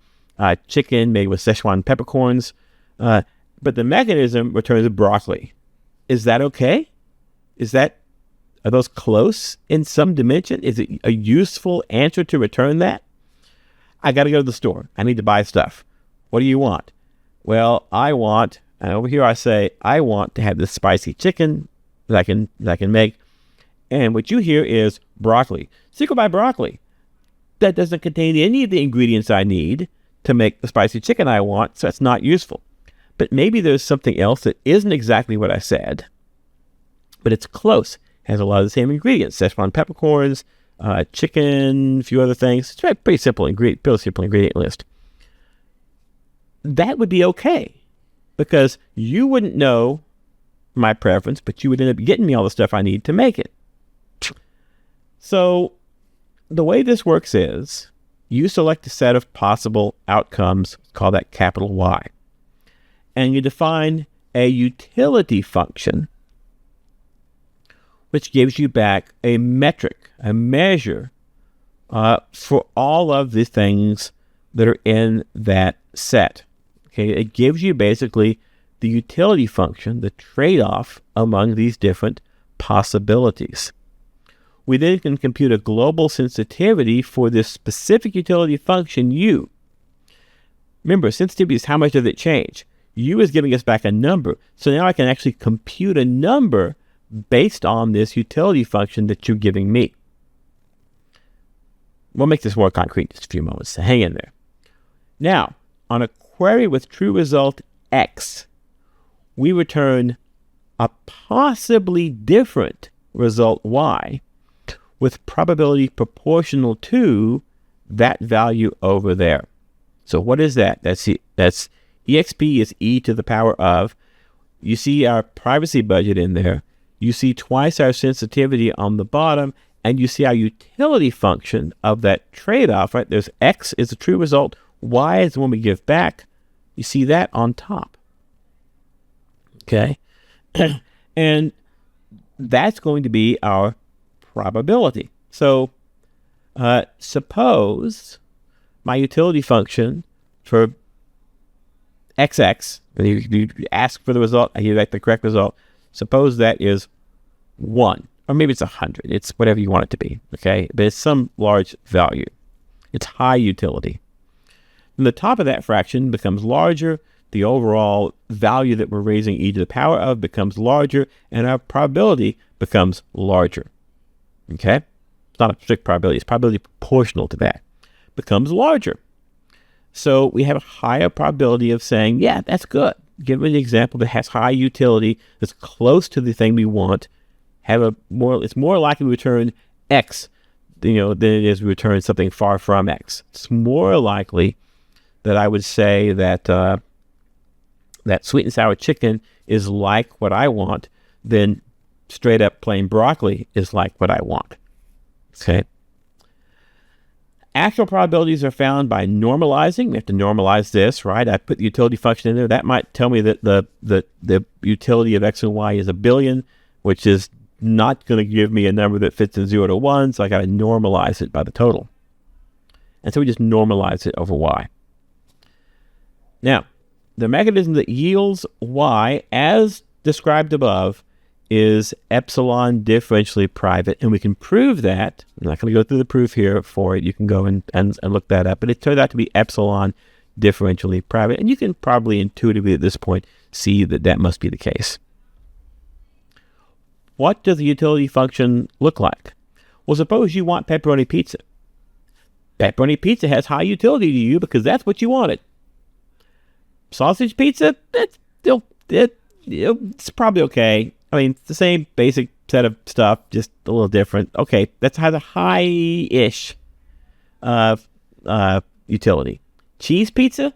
chicken made with Szechuan peppercorns. But the mechanism returns broccoli. Is that okay? Are those close in some dimension? Is it a useful answer to return that? I got to go to the store. I need to buy stuff. What do you want? Well, I want, and over here I say, I want to have this spicy chicken that I can make. And what you hear is broccoli. So you go buy broccoli. That doesn't contain any of the ingredients I need to make the spicy chicken I want, so it's not useful. But maybe there's something else that isn't exactly what I said, but it's close. Has a lot of the same ingredients: Szechuan peppercorns, chicken, a few other things. It's a pretty simple ingredient list. That would be okay, because you wouldn't know my preference, but you would end up getting me all the stuff I need to make it. So the way this works is you select a set of possible outcomes, call that capital Y, and you define a utility function which gives you back a metric, a measure for all of the things that are in that set. Okay, it gives you basically the utility function, the trade-off among these different possibilities. We then can compute a global sensitivity for this specific utility function U. Remember, sensitivity is how much does it change. U is giving us back a number, so now I can actually compute a number based on this utility function that you're giving me. We'll make this more concrete in just a few moments, so hang in there. Now, on a query with true result X, we return a possibly different result Y with probability proportional to that value over there. So what is that? That's EXP is e to the power of. You see our privacy budget in there. You see twice our sensitivity on the bottom, and you see our utility function of that trade-off, right? There's X is the true result, Y is the one we give back. You see that on top. Okay? And that's going to be our probability. So suppose my utility function for XX, you ask for the result, I give back the correct result. Suppose that is 1, or maybe it's 100. It's whatever you want it to be, okay? But it's some large value. It's high utility. And the top of that fraction becomes larger. the overall value that we're raising e to the power of becomes larger, and our probability becomes larger. Okay? It's not a strict probability. It's probability proportional to that. Becomes larger. So we have a higher probability of saying, yeah, that's good. Give me an example that has high utility, that's close to the thing we want. It's more likely to return X, than it is to return something far from X. It's more likely that I would say that that sweet and sour chicken is like what I want than straight up plain broccoli is like what I want. Okay. Actual probabilities are found by normalizing. We have to normalize this, right? I put the utility function in there. That might tell me that the utility of X and Y is 1 billion, which is not going to give me a number that fits in 0 to 1, so I got to normalize it by the total. And so we just normalize it over Y. Now, the mechanism that yields Y, as described above, is epsilon differentially private, and we can prove that. I'm not going to go through the proof here for it. You can go and look that up, but it turned out to be epsilon differentially private, and you can probably intuitively at this point see that that must be the case. What does the utility function look like? Well, suppose you want pepperoni pizza. Pepperoni pizza has high utility to you because that's what you wanted. Sausage pizza, it's probably okay. I mean, it's the same basic set of stuff, just a little different. Okay, that has a high-ish utility. Cheese pizza?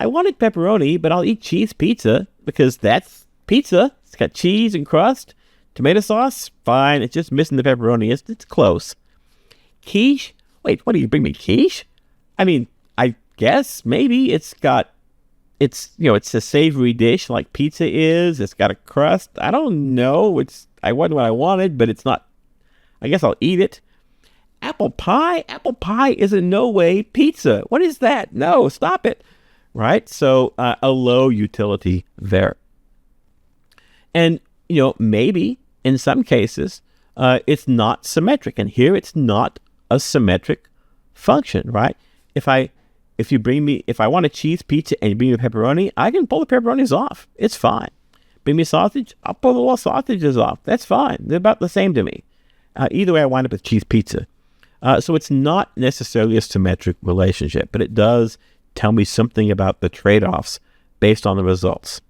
I wanted pepperoni, but I'll eat cheese pizza because that's pizza. It's got cheese and crust. Tomato sauce? Fine. It's just missing the pepperoni. It's close. Quiche? Wait, what do you bring me? Quiche? I mean, I guess maybe it's a savory dish like pizza is. It's got a crust. I don't know. I wasn't what I wanted, but it's not. I guess I'll eat it. Apple pie? Apple pie is in no way pizza. What is that? No, stop it. Right? So a low utility there. And, maybe in some cases, it's not symmetric. And here it's not a symmetric function, right? If I want a cheese pizza and you bring me pepperoni, I can pull the pepperonis off. It's fine. Bring me sausage, I'll pull the little sausages off. That's fine. They're about the same to me. Either way, I wind up with cheese pizza. So it's not necessarily a symmetric relationship, but it does tell me something about the trade-offs based on the results.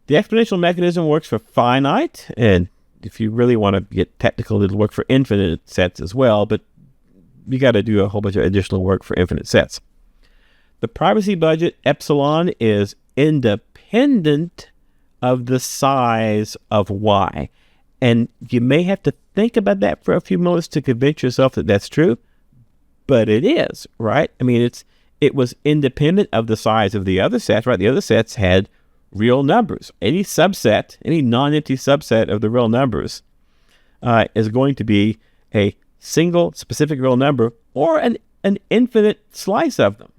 The exponential mechanism works for finite, and if you really want to get technical, it'll work for infinite sets as well, but you got to do a whole bunch of additional work for infinite sets. The privacy budget, epsilon, is independent of the size of Y. And you may have to think about that for a few moments to convince yourself that that's true, but it is, right? I mean, it was independent of the size of the other sets, right? The other sets had real numbers. Any subset, any non-empty subset of the real numbers is going to be a single specific real number or an infinite slice of them.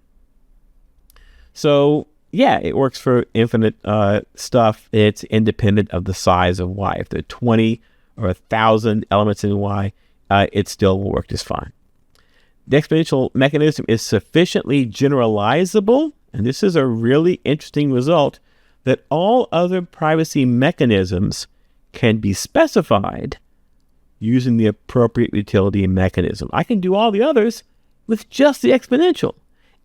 So yeah, it works for infinite stuff. It's independent of the size of Y. If there are 20 or 1,000 elements in Y, it still will work just fine. The exponential mechanism is sufficiently generalizable, and this is a really interesting result, that all other privacy mechanisms can be specified using the appropriate utility mechanism. I can do all the others with just the exponential.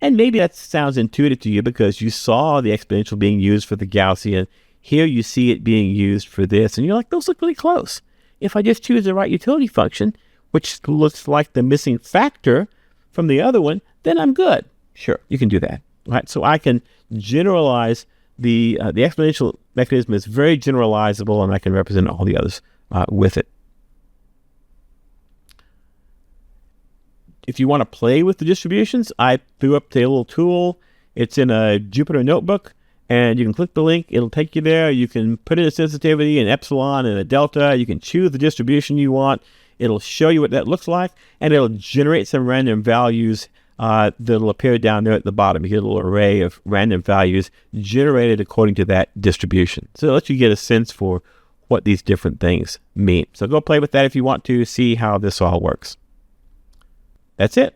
And maybe that sounds intuitive to you because you saw the exponential being used for the Gaussian. Here you see it being used for this, and you're like, those look really close. If I just choose the right utility function, which looks like the missing factor from the other one, then I'm good. Sure, you can do that. Right? So I can generalize the exponential mechanism is very generalizable, and I can represent all the others with it. If you want to play with the distributions, I threw up the little tool. It's in a Jupyter notebook, and you can click the link. It'll take you there. You can put in a sensitivity, an epsilon, and a delta. You can choose the distribution you want. It'll show you what that looks like, and it'll generate some random values that'll appear down there at the bottom. You get a little array of random values generated according to that distribution. So it lets you get a sense for what these different things mean. So go play with that if you want to see how this all works. That's it.